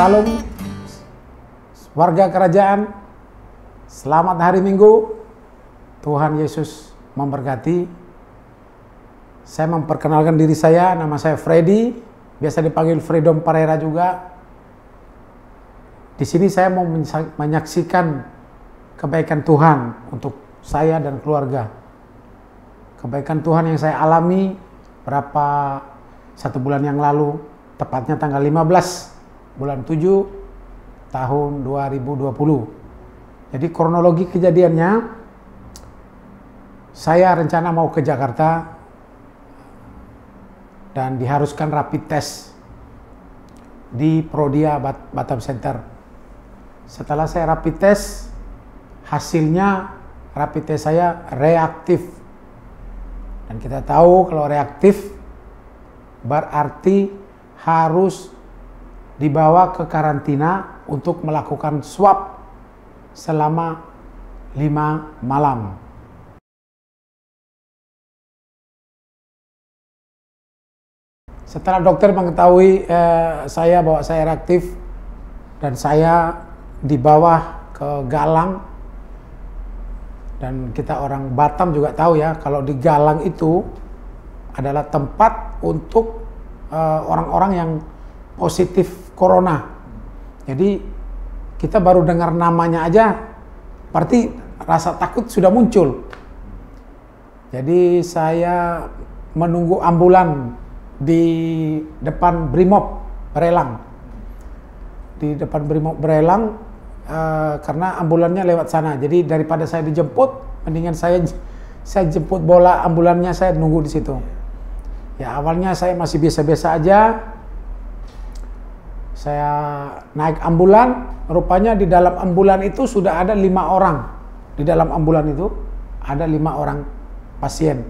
Salam warga kerajaan, selamat hari Minggu. Tuhan Yesus memberkati. Saya memperkenalkan diri saya, nama saya Freddy, biasa dipanggil Freedom Pereira juga. Di sini saya mau menyaksikan kebaikan Tuhan untuk saya dan keluarga. Kebaikan Tuhan yang saya alami berapa 1 bulan yang lalu, tepatnya tanggal 15 bulan 7 tahun 2020. Jadi kronologi kejadiannya, saya rencana mau ke Jakarta dan diharuskan rapid test di Prodia Batam Center. Setelah saya rapid test, hasilnya rapid test saya reaktif. Dan kita tahu kalau reaktif berarti harus dibawa ke karantina untuk melakukan swab selama 5 malam. Setelah dokter mengetahui saya bahwa saya reaktif dan saya dibawa ke Galang, dan kita orang Batam juga tahu ya, kalau di Galang itu adalah tempat untuk orang-orang yang positif corona. Jadi kita baru dengar namanya aja, berarti rasa takut sudah muncul. Jadi saya menunggu ambulan di depan Brimob Berelang. Di depan Brimob Berelang karena ambulannya lewat sana. Jadi daripada saya dijemput, mendingan saya jemput bola ambulannya, saya nunggu di situ. Ya awalnya saya masih biasa-biasa aja. Saya naik ambulan, rupanya di dalam ambulan itu sudah ada 5 orang. Di dalam ambulan itu ada 5 orang pasien.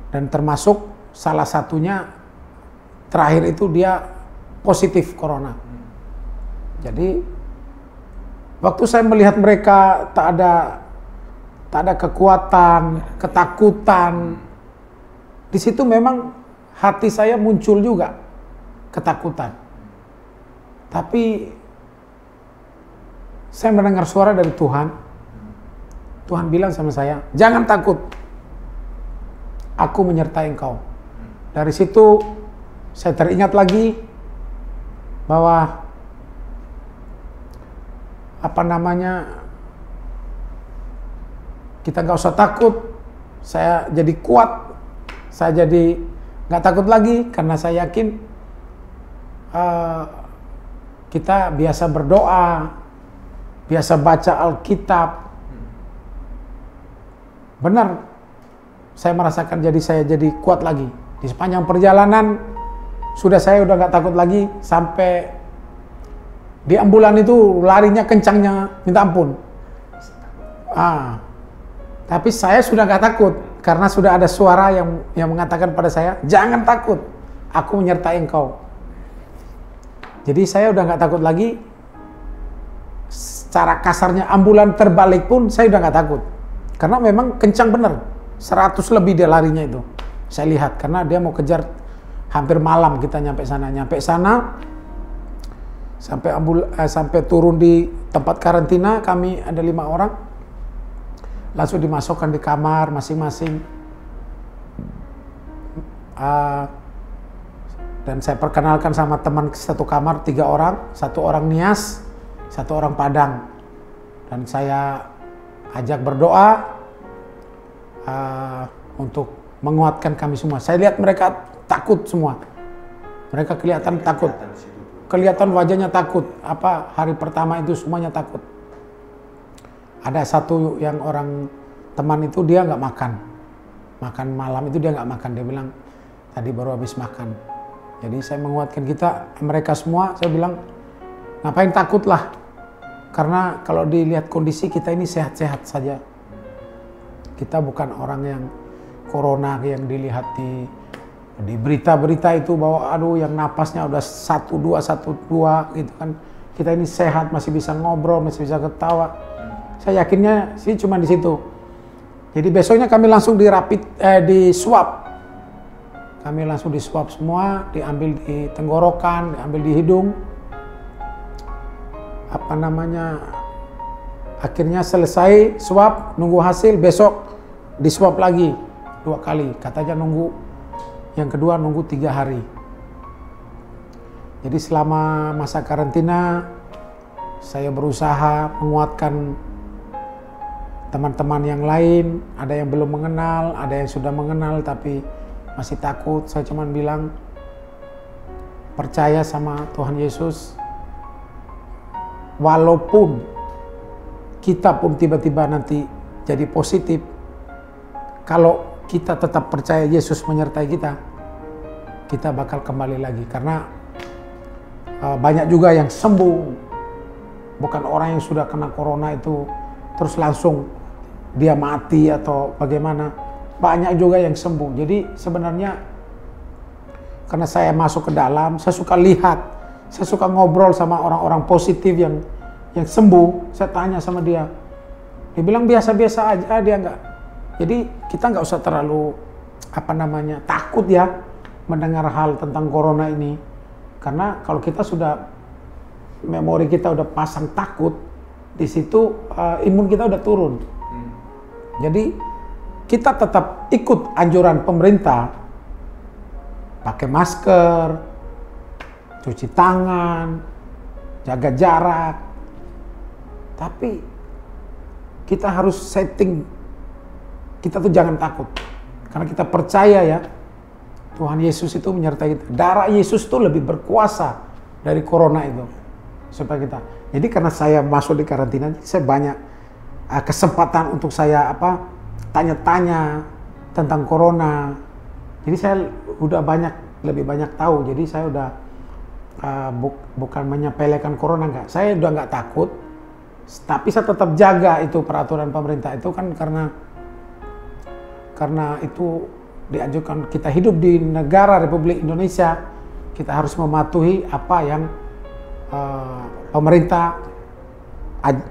Dan termasuk salah satunya terakhir itu dia positif corona. Jadi waktu saya melihat mereka tak ada kekuatan, ketakutan. Di situ memang hati saya muncul juga ketakutan. Tapi saya mendengar suara dari Tuhan. Tuhan bilang sama saya, jangan takut, aku menyertai engkau. Dari situ saya teringat lagi bahwa kita nggak usah takut. Saya jadi kuat, saya jadi nggak takut lagi karena saya yakin kita biasa berdoa, biasa baca Alkitab. Benar, saya merasakan saya jadi kuat lagi. Di sepanjang perjalanan saya udah nggak takut lagi, sampai di ambulan itu larinya kencangnya minta ampun. Tapi saya sudah nggak takut karena sudah ada suara yang mengatakan pada saya, jangan takut, aku menyertai engkau. Jadi saya udah nggak takut lagi. Secara kasarnya ambulan terbalik pun saya udah nggak takut. Karena memang kencang bener. 100 lebih dia larinya itu. Saya lihat karena dia mau kejar, hampir malam kita nyampe sana. Sampai turun di tempat karantina, kami ada 5 orang. Langsung dimasukkan di kamar masing-masing. Dan saya perkenalkan sama teman satu kamar 3 orang, 1 orang Nias, 1 orang Padang. Dan saya ajak berdoa untuk menguatkan kami semua. Saya lihat mereka takut semua. Mereka kelihatan takut. Kelihatan wajahnya takut. Hari pertama itu semuanya takut. Ada satu yang orang teman itu dia nggak makan. Makan malam itu dia nggak makan. Dia bilang tadi baru habis makan. Jadi saya menguatkan mereka semua, saya bilang, ngapain takut lah. Karena kalau dilihat kondisi kita ini sehat-sehat saja. Kita bukan orang yang corona yang dilihat di berita-berita itu bahwa yang napasnya udah 1-2 gitu kan. Kita ini sehat, masih bisa ngobrol, masih bisa ketawa. Saya yakinnya sih cuma di situ. Jadi besoknya kami langsung di swab. kami langsung di swab semua, diambil di tenggorokan, diambil di hidung. Akhirnya selesai swab, nunggu hasil, besok di swab lagi 2 kali. Katanya nunggu, yang kedua nunggu 3 hari. Jadi selama masa karantina, saya berusaha menguatkan teman-teman yang lain. Ada yang belum mengenal, ada yang sudah mengenal tapi masih takut. Saya cuma bilang, percaya sama Tuhan Yesus. Walaupun kita pun tiba-tiba nanti jadi positif, kalau kita tetap percaya Yesus menyertai kita, kita bakal kembali lagi. Karena banyak juga yang sembuh, bukan orang yang sudah kena corona itu terus langsung dia mati atau bagaimana. Banyak juga yang sembuh. Jadi sebenarnya karena saya masuk ke dalam, saya suka lihat, saya suka ngobrol sama orang-orang positif yang sembuh. Saya tanya sama dia bilang biasa-biasa aja, dia enggak. Jadi kita nggak usah terlalu takut ya mendengar hal tentang corona ini. Karena kalau kita sudah, memori kita udah pasang takut, di situ imun kita udah turun. Jadi kita tetap ikut anjuran pemerintah, pakai masker, cuci tangan, jaga jarak. Tapi kita harus setting, kita tuh jangan takut. Karena kita percaya ya, Tuhan Yesus itu menyertai kita. Darah Yesus itu lebih berkuasa dari corona itu. Supaya kita. Jadi karena saya masuk di karantina, saya banyak kesempatan untuk saya tanya-tanya tentang corona. Jadi saya udah lebih banyak tahu. Jadi saya udah bukan menyepelekan corona, enggak. Saya udah nggak takut. Tapi saya tetap jaga itu peraturan pemerintah itu kan karena itu dianjurkan. Kita hidup di negara Republik Indonesia, kita harus mematuhi apa yang pemerintah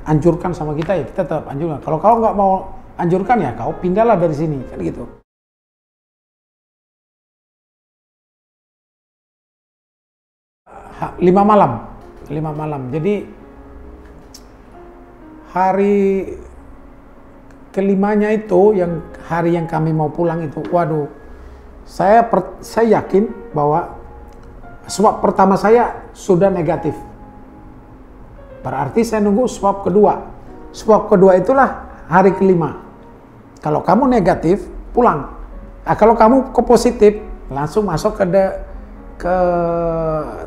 anjurkan sama kita, ya kita tetap anjurkan. Kalau kau nggak mau anjurkan ya kau pindahlah dari sini, kan gitu. Lima malam. Jadi hari kelimanya itu, yang hari yang kami mau pulang itu, waduh, saya yakin bahwa swab pertama saya sudah negatif. Berarti saya nunggu swab kedua. Swab kedua itulah hari kelima. Kalau kamu negatif, pulang. Nah, kalau kamu positif, langsung masuk ke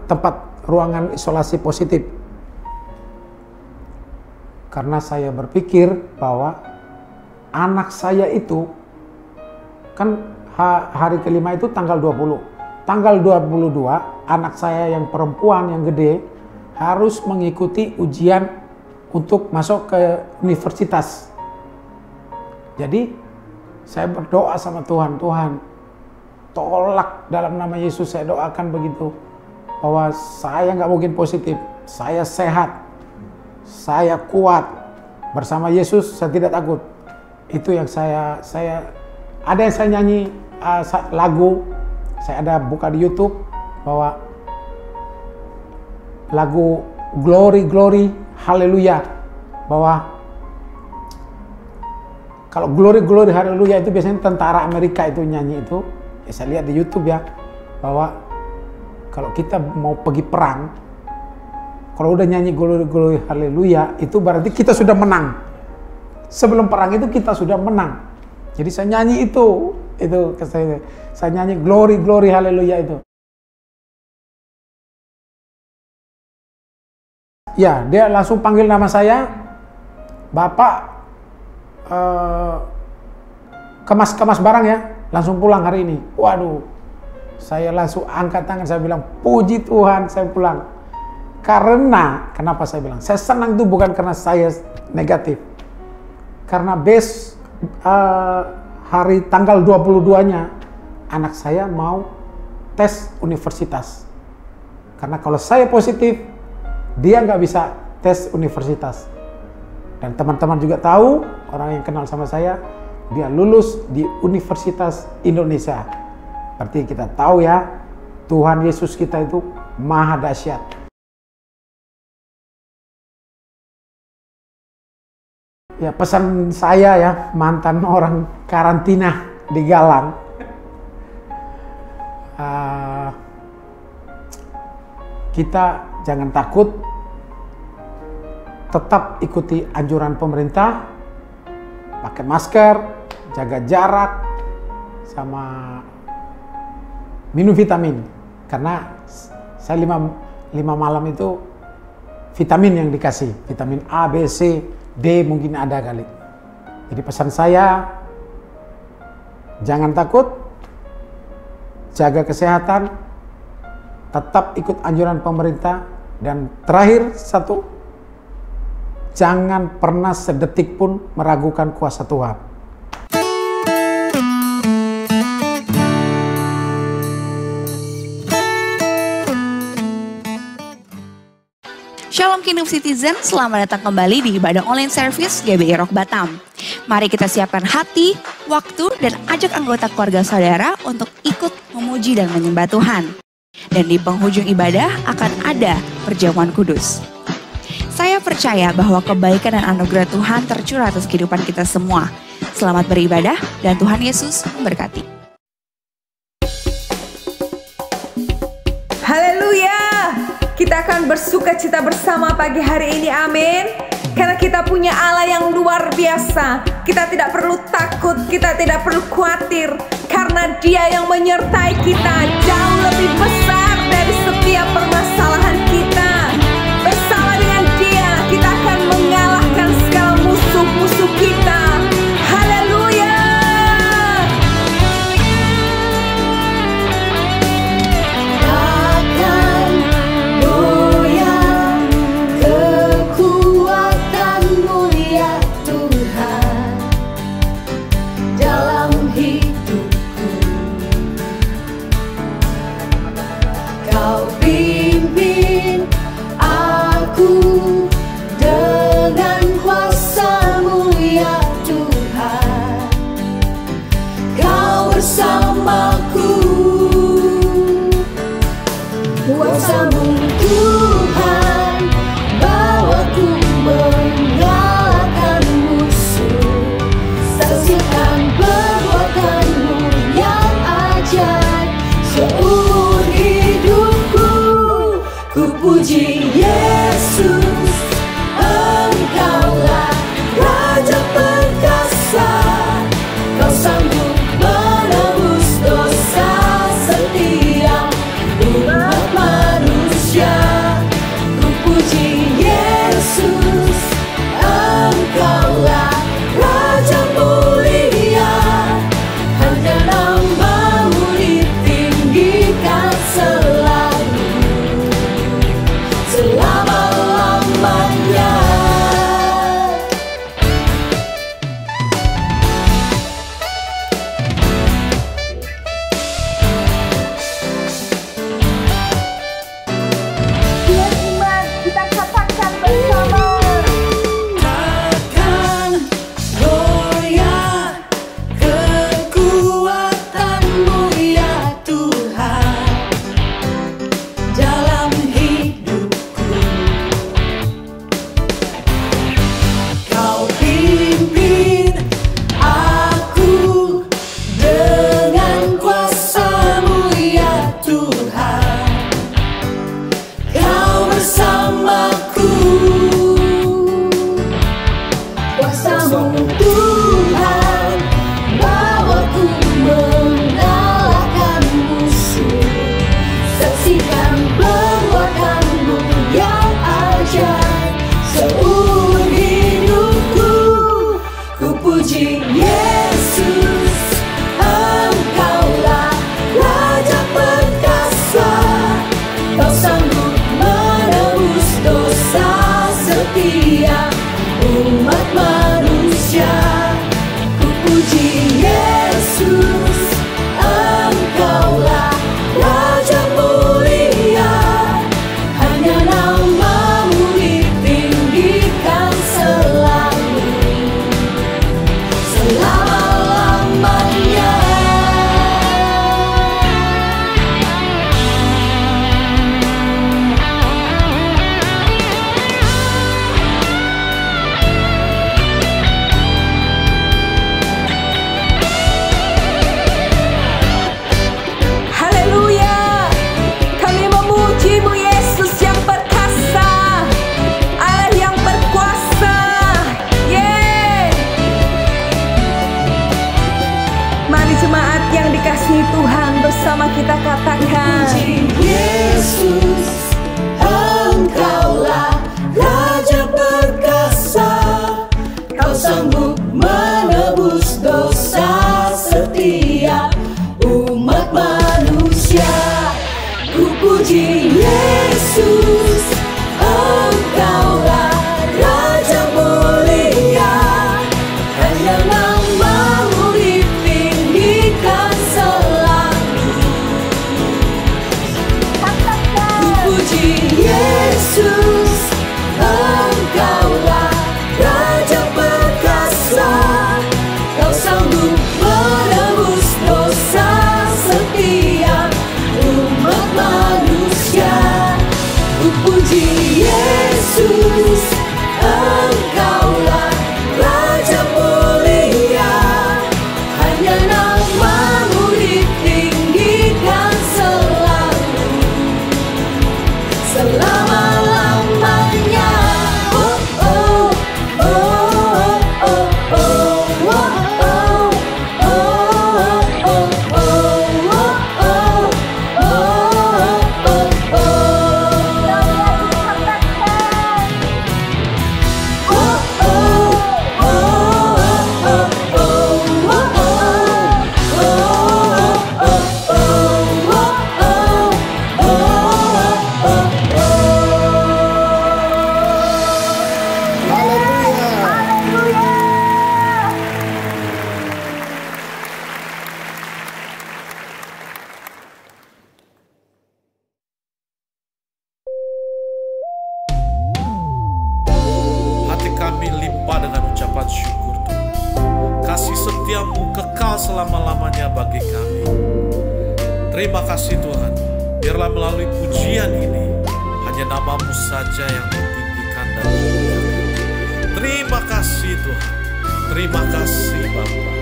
tempat ruangan isolasi positif. Karena saya berpikir bahwa anak saya itu, kan hari kelima itu tanggal 20. Tanggal 22, anak saya yang perempuan, yang gede, harus mengikuti ujian untuk masuk ke universitas. Jadi saya berdoa sama Tuhan, Tuhan tolak dalam nama Yesus, saya doakan begitu, bahwa saya nggak mungkin positif, saya sehat, saya kuat, bersama Yesus saya tidak takut. Itu yang saya ada yang saya nyanyi lagu, saya ada buka di YouTube bahwa lagu Glory Glory Haleluya, bahwa kalau Glory Glory Haleluya itu biasanya tentara Amerika itu nyanyi itu. Ya, saya lihat di YouTube ya, bahwa kalau kita mau pergi perang, kalau udah nyanyi Glory Glory Haleluya, itu berarti kita sudah menang. Sebelum perang itu kita sudah menang. Jadi saya nyanyi itu saya nyanyi Glory Glory Haleluya itu. Ya, dia langsung panggil nama saya, Bapak kemas barang ya, langsung pulang hari ini. Waduh, saya langsung angkat tangan, saya bilang puji Tuhan saya pulang. Karena, kenapa saya bilang? Saya senang itu bukan karena saya negatif. Karena hari tanggal 22-nya, anak saya mau tes universitas. Karena kalau saya positif, dia nggak bisa tes universitas. Dan teman-teman juga tahu, orang yang kenal sama saya, dia lulus di Universitas Indonesia. Berarti kita tahu ya, Tuhan Yesus kita itu maha dahsyat. Ya, pesan saya ya, mantan orang karantina di Galang. Kita jangan takut, tetap ikuti anjuran pemerintah, pakai masker, jaga jarak, sama minum vitamin. Karena saya 5 malam itu vitamin yang dikasih, vitamin A, B, C, D mungkin ada kali. Jadi pesan saya, jangan takut, jaga kesehatan, tetap ikut anjuran pemerintah, dan terakhir satu, jangan pernah sedetik pun meragukan kuasa Tuhan. Shalom Kingdom Citizen, selamat datang kembali di ibadah online service GBI Rock Batam. Mari kita siapkan hati, waktu, dan ajak anggota keluarga saudara untuk ikut memuji dan menyembah Tuhan. Dan di penghujung ibadah akan ada perjamuan kudus. Saya percaya bahwa kebaikan dan anugerah Tuhan tercurah atas kehidupan kita semua. Selamat beribadah dan Tuhan Yesus memberkati. Haleluya! Kita akan bersuka cita bersama pagi hari ini, amin. Karena kita punya Allah yang luar biasa. Kita tidak perlu takut, kita tidak perlu khawatir. Karena Dia yang menyertai kita jauh lebih besar dari setiap permasalahan kita. Bersama dengan Dia, kita akan mengalahkan segala musuh-musuh kita. Haleluya! Kuasa-Mu Tuhan, bawaku mengalahkan musuh. Saksikan perbuatan-Mu yang ajaib seumur hidupku. Ku puji Yesus, Engkaulah Raja perkasa. Kau sanggup menebus dosa setiap umat manusia. Ku puji Yesus, Engkaulah Raja mulia. Hanya nama-Mu ditinggikan selalu, selama-lamanya. Dengan iman kita katakan bersama. Takkan goyah kekuatan-Mu ya Tuhan dalam hidupku. Kau pimpin aku dengan kuasa-Mu ya Tuhan. Kau bersamaku. Kuasa-Mu Tuhan, bawaku mengalahkan musuh. Saksikan perbuatan-Mu yang ajaib seumur hidupku. Ku puji Yesus, Engkaulah Raja perkasa. Kau sanggup menebus dosa setiap umat manusia. Ku puji Yesus, Engkaulah Raja mulia. Hanya nama-Mu ditinggikan selalu, selama Mari jemaat yang dikasihi Tuhan bersama kita katakan, Yesus, Engkaulah Raja perkasa, Kau sanggup menebus dosa setiap umat manusia. Ku puji Yesus, Engkaulah Raja mulia, hanya nama-Mu ditinggikan selalu. Ku puji Yesus, Engkaulah Raja perkasa, Kau sanggup menebus dosa setiap umat manusia. Ku puji Yesus, Engkaulah Raja mulia, hanya nama-Mu ditinggikan selalu, selama-lamanya. Oh, oh, oh, oh, oh, oh, oh, oh, oh, Hati kami limpah dengan ucapan syukur Tuhan. Kasih setia-Mu kekal selama-lamanya bagi kami. Terima kasih Tuhan. Biarlah melalui pujian ini hanya nama-Mu saja yang ditinggikan dan dimuliakan. Terima kasih Tuhan. Terima kasih Bapa.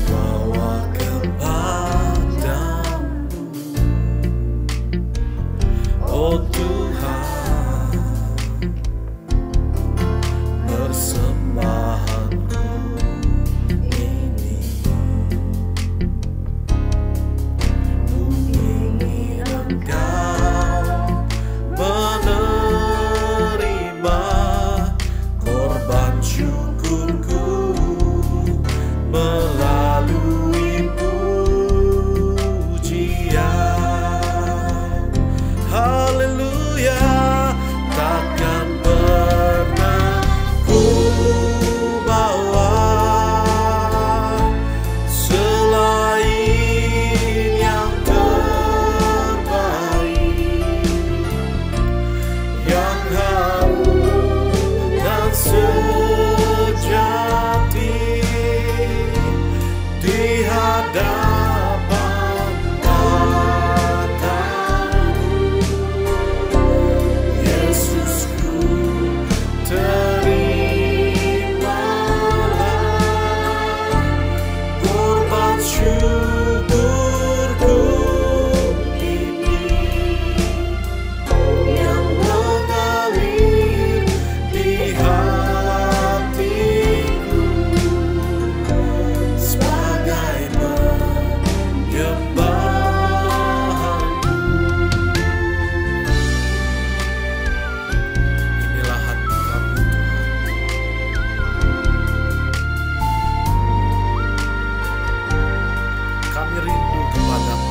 Bawa kepadamu, oh Tuhan, persembahanku ini. Ku ingin Engkau menerima korban syukurku melalui pujian. Haleluya, takkan pernah ku bawa selain yang terbaik, yang harum dan sejati di hadapan matamu. Yesusku, terimalah korban syukurku ini yang mengalir di hatiku sebagai penyembahanku. Inilah hati kami Tuhan. Kami rindu kepadamu.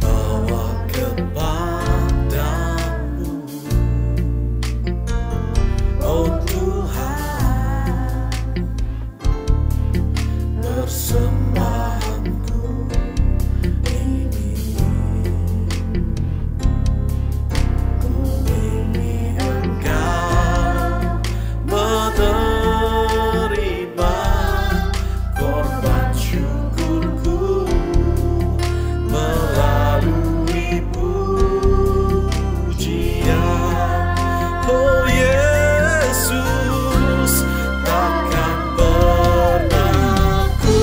Bawa kepadamu, oh Tuhan, persembahanku ini. Ku ingin Engkau menerima korban syukurku melalui pujian. Oh Yesus, takkan pernah ku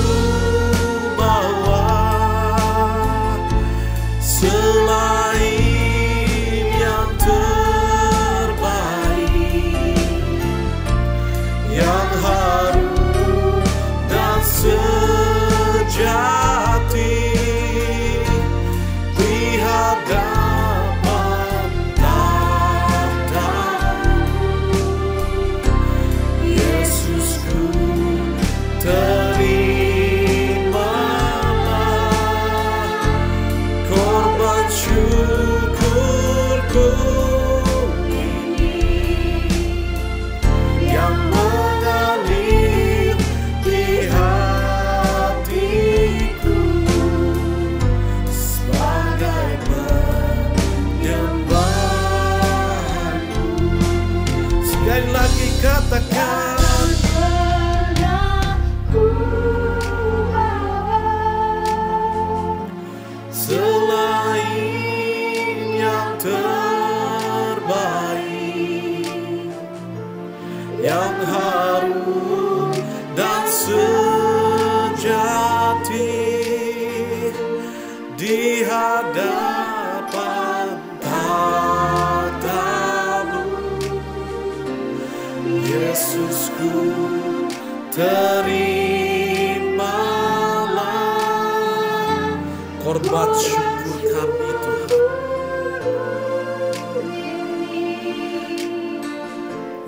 obat syukur kami Tuhan.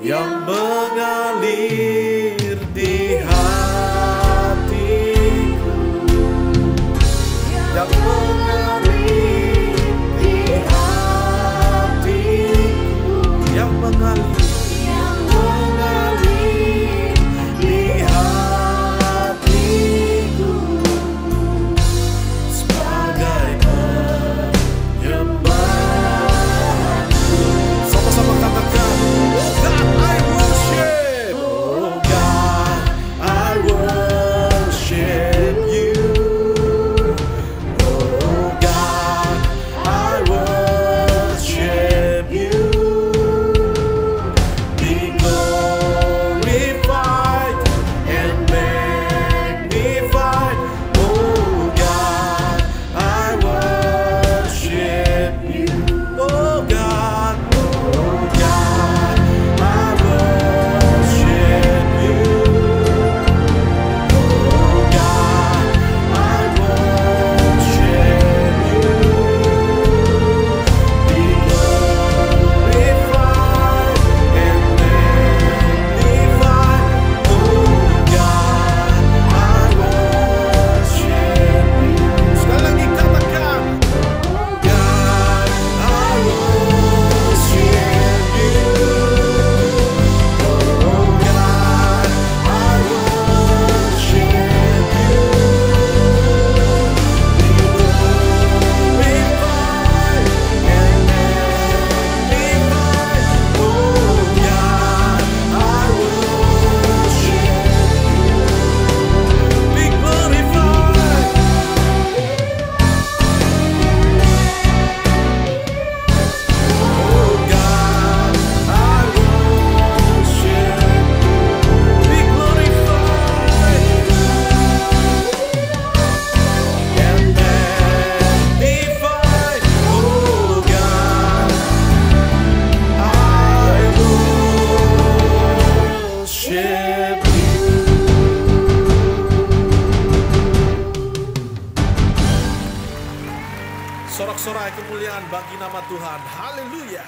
Yang mengalir di hatiku, yang mengalir di hatiku, yang mengalir di hatiku, sebagai penyembahanku. Sama-sama katakan, oh God, I worship. Oh God, I worship you. Oh God, I worship you. Be glorified and magnified. Oh God, I worship you. Oh God, oh God, I worship you. Oh God, I worship you. Be glorified and magnified. Oh God, I worship you. Sekali lagi katakan, oh God, I worship you. Oh God, I worship you. Be glorified and magnified. Oh God, I worship you. Be glorified. Oh God, I worship you. Be glorified and magnified. Oh God, I worship you. Sorak-sorai kemuliaan bagi nama Tuhan. Haleluya.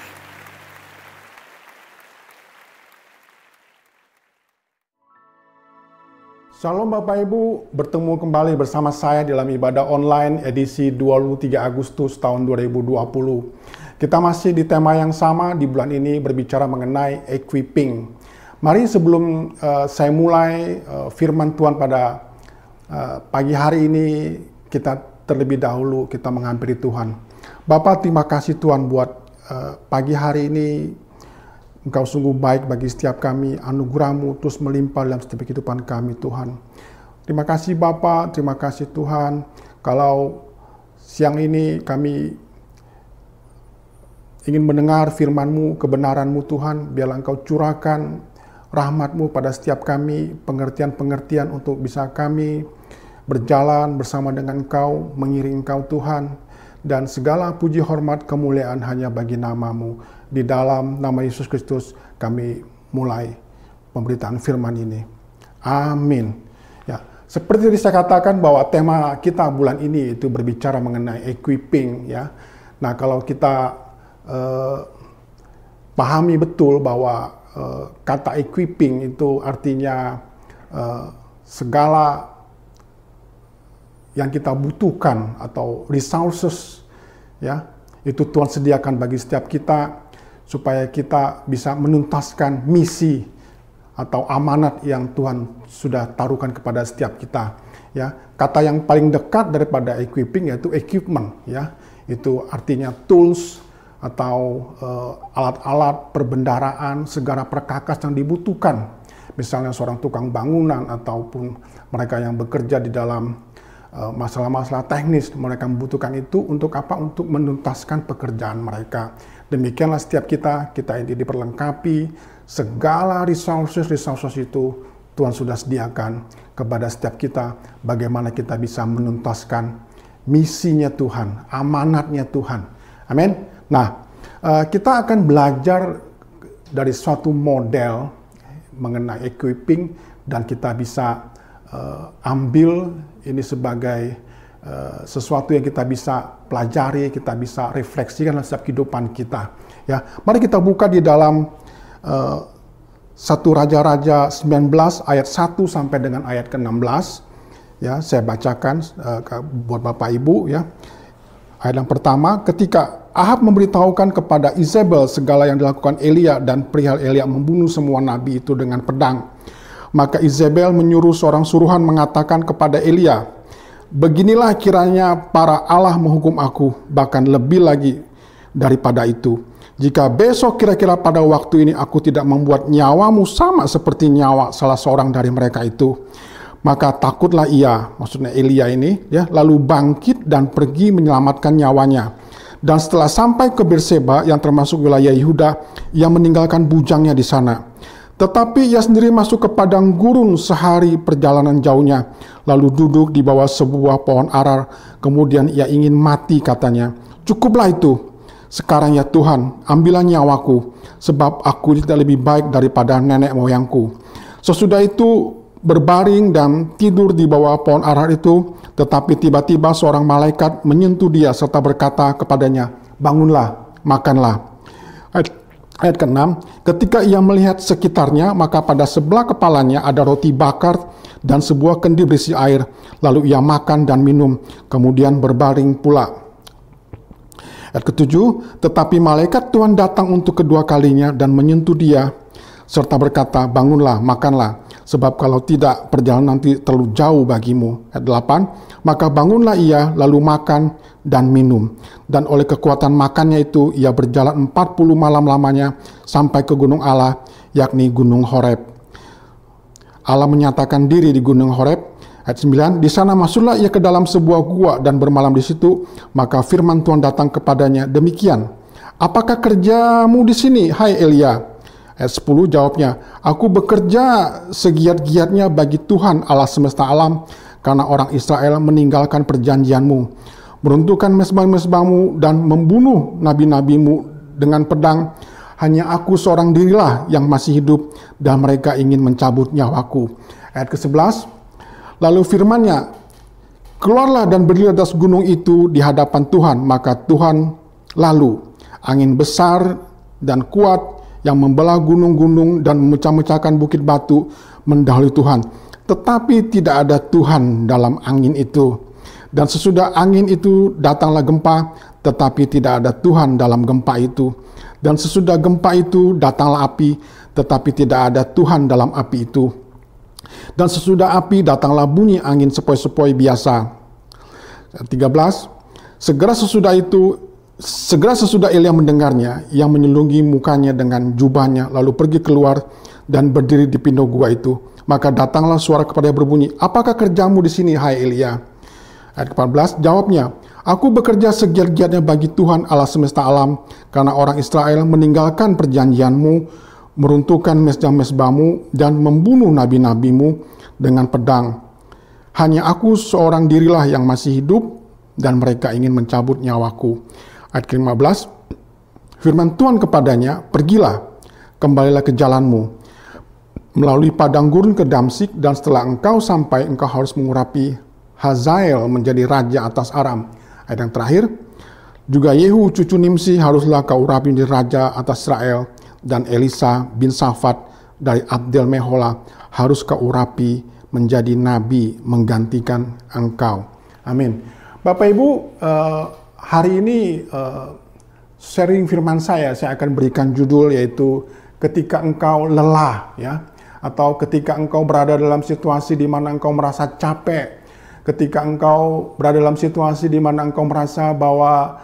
Shalom Bapak Ibu, bertemu kembali bersama saya dalam ibadah online edisi 23 Agustus tahun 2020. Kita masih di tema yang sama di bulan ini berbicara mengenai equipping. Mari sebelum saya mulai firman Tuhan pada pagi hari ini, kita terlebih dahulu kita menghampiri Tuhan. Bapa, terima kasih Tuhan buat pagi hari ini. Engkau sungguh baik bagi setiap kami, anugerah-Mu terus melimpah dalam setiap kehidupan kami Tuhan. Terima kasih Bapa, terima kasih Tuhan. Kalau siang ini kami ingin mendengar firman-Mu, kebenaran-Mu Tuhan, biarlah Engkau curahkan rahmat-Mu pada setiap kami, pengertian-pengertian untuk bisa kami berjalan bersama dengan Engkau, mengiring Engkau Tuhan, dan segala puji hormat kemuliaan hanya bagi nama-Mu. Di dalam nama Yesus Kristus kami mulai pemberitaan firman ini. Amin. Ya, seperti yang saya katakan bahwa tema kita bulan ini itu berbicara mengenai equipping ya. Nah, kalau kita pahami betul bahwa kata equipping itu artinya segala yang kita butuhkan atau resources ya, itu Tuhan sediakan bagi setiap kita supaya kita bisa menuntaskan misi atau amanat yang Tuhan sudah taruhkan kepada setiap kita ya. Kata yang paling dekat daripada equipping yaitu equipment ya. Itu artinya tools atau alat-alat perbendaraan, segala perkakas yang dibutuhkan. Misalnya seorang tukang bangunan ataupun mereka yang bekerja di dalam masalah-masalah teknis, mereka membutuhkan itu untuk apa? Untuk menuntaskan pekerjaan mereka. Demikianlah setiap kita ini diperlengkapi segala resources itu Tuhan sudah sediakan kepada setiap kita, bagaimana kita bisa menuntaskan misinya Tuhan, amanatnya Tuhan. Amin. Nah, kita akan belajar dari suatu model mengenai equipping dan kita bisa ambil ini sebagai sesuatu yang kita bisa pelajari, kita bisa refleksikan dalam setiap kehidupan kita. Ya, mari kita buka di dalam 1 Raja-Raja 19 ayat 1 sampai dengan ayat ke-16. Ya, saya bacakan buat Bapak Ibu ya. Ayat yang pertama, ketika Ahab memberitahukan kepada Izebel segala yang dilakukan Elia dan perihal Elia membunuh semua nabi itu dengan pedang, maka Izebel menyuruh seorang suruhan mengatakan kepada Elia, "Beginilah kiranya para Allah menghukum aku, bahkan lebih lagi daripada itu. Jika besok kira-kira pada waktu ini aku tidak membuat nyawamu sama seperti nyawa salah seorang dari mereka itu, maka takutlah ia," maksudnya Elia ini, ya, "lalu bangkit dan pergi menyelamatkan nyawanya. Dan setelah sampai ke Berseba yang termasuk wilayah Yehuda, ia meninggalkan bujangnya di sana. Tetapi ia sendiri masuk ke padang gurun sehari perjalanan jauhnya, lalu duduk di bawah sebuah pohon arar. Kemudian ia ingin mati, katanya, 'Cukuplah itu. Sekarang ya Tuhan, ambillah nyawaku, sebab aku tidak lebih baik daripada nenek moyangku.' Sesudah itu berbaring dan tidur di bawah pohon arar itu, tetapi tiba-tiba seorang malaikat menyentuh dia serta berkata kepadanya, 'Bangunlah, makanlah.' Ayat ke-6, ketika ia melihat sekitarnya, maka pada sebelah kepalanya ada roti bakar dan sebuah kendi berisi air. Lalu ia makan dan minum, kemudian berbaring pula. Ayat ke-7, tetapi malaikat Tuhan datang untuk kedua kalinya dan menyentuh dia, serta berkata, 'Bangunlah, makanlah, sebab kalau tidak perjalanan nanti terlalu jauh bagimu.' Ayat 8, maka bangunlah ia, lalu makan dan minum. Dan oleh kekuatan makannya itu, ia berjalan 40 malam lamanya sampai ke gunung Allah, yakni gunung Horeb. Allah menyatakan diri di gunung Horeb. Ayat 9, di sana masuklah ia ke dalam sebuah gua dan bermalam di situ. Maka firman Tuhan datang kepadanya, 'Demikian, apakah kerjamu di sini, hai Elia?' Ayat 10 jawabnya, 'Aku bekerja segiat-giatnya bagi Tuhan Allah semesta alam, karena orang Israel meninggalkan perjanjianmu, meruntuhkan mezbah-mezbahmu dan membunuh nabi-nabimu dengan pedang. Hanya aku seorang dirilah yang masih hidup, dan mereka ingin mencabut nyawaku.' Ayat ke-11, lalu firman-Nya, 'Keluarlah dan berdiri atas gunung itu di hadapan Tuhan.' Maka Tuhan lalu, angin besar dan kuat yang membelah gunung-gunung dan memecah-mecahkan bukit batu mendahului Tuhan. Tetapi tidak ada Tuhan dalam angin itu. Dan sesudah angin itu datanglah gempa, tetapi tidak ada Tuhan dalam gempa itu. Dan sesudah gempa itu datanglah api, tetapi tidak ada Tuhan dalam api itu. Dan sesudah api datanglah bunyi angin sepoi-sepoi biasa. 13, Segera sesudah Elia mendengarnya, ia menyelungi mukanya dengan jubahnya, lalu pergi keluar dan berdiri di pintu gua itu. Maka datanglah suara kepadanya berbunyi, 'Apakah kerjamu di sini, hai Elia?' Ayat 14, jawabnya, 'Aku bekerja segiat-giatnya bagi Tuhan Allah semesta alam, karena orang Israel meninggalkan perjanjianmu, meruntuhkan mezbah-mezbahmu, dan membunuh nabi-nabimu dengan pedang. Hanya aku seorang dirilah yang masih hidup, dan mereka ingin mencabut nyawaku.' Ayat ke-15, firman Tuhan kepadanya, 'Pergilah, kembalilah ke jalanmu, melalui padang gurun ke Damsik, dan setelah engkau sampai, engkau harus mengurapi Hazael menjadi raja atas Aram.' Ayat yang terakhir, 'Juga Yehu cucu Nimsi haruslah kau urapi menjadi raja atas Israel, dan Elisa bin Safat dari Abdel Mehola harus kau urapi menjadi nabi menggantikan engkau.'" Amin. Bapak Ibu, hari ini sharing firman saya akan berikan judul yaitu ketika engkau lelah, ya, atau ketika engkau berada dalam situasi di mana engkau merasa capek, ketika engkau berada dalam situasi di mana engkau merasa bahwa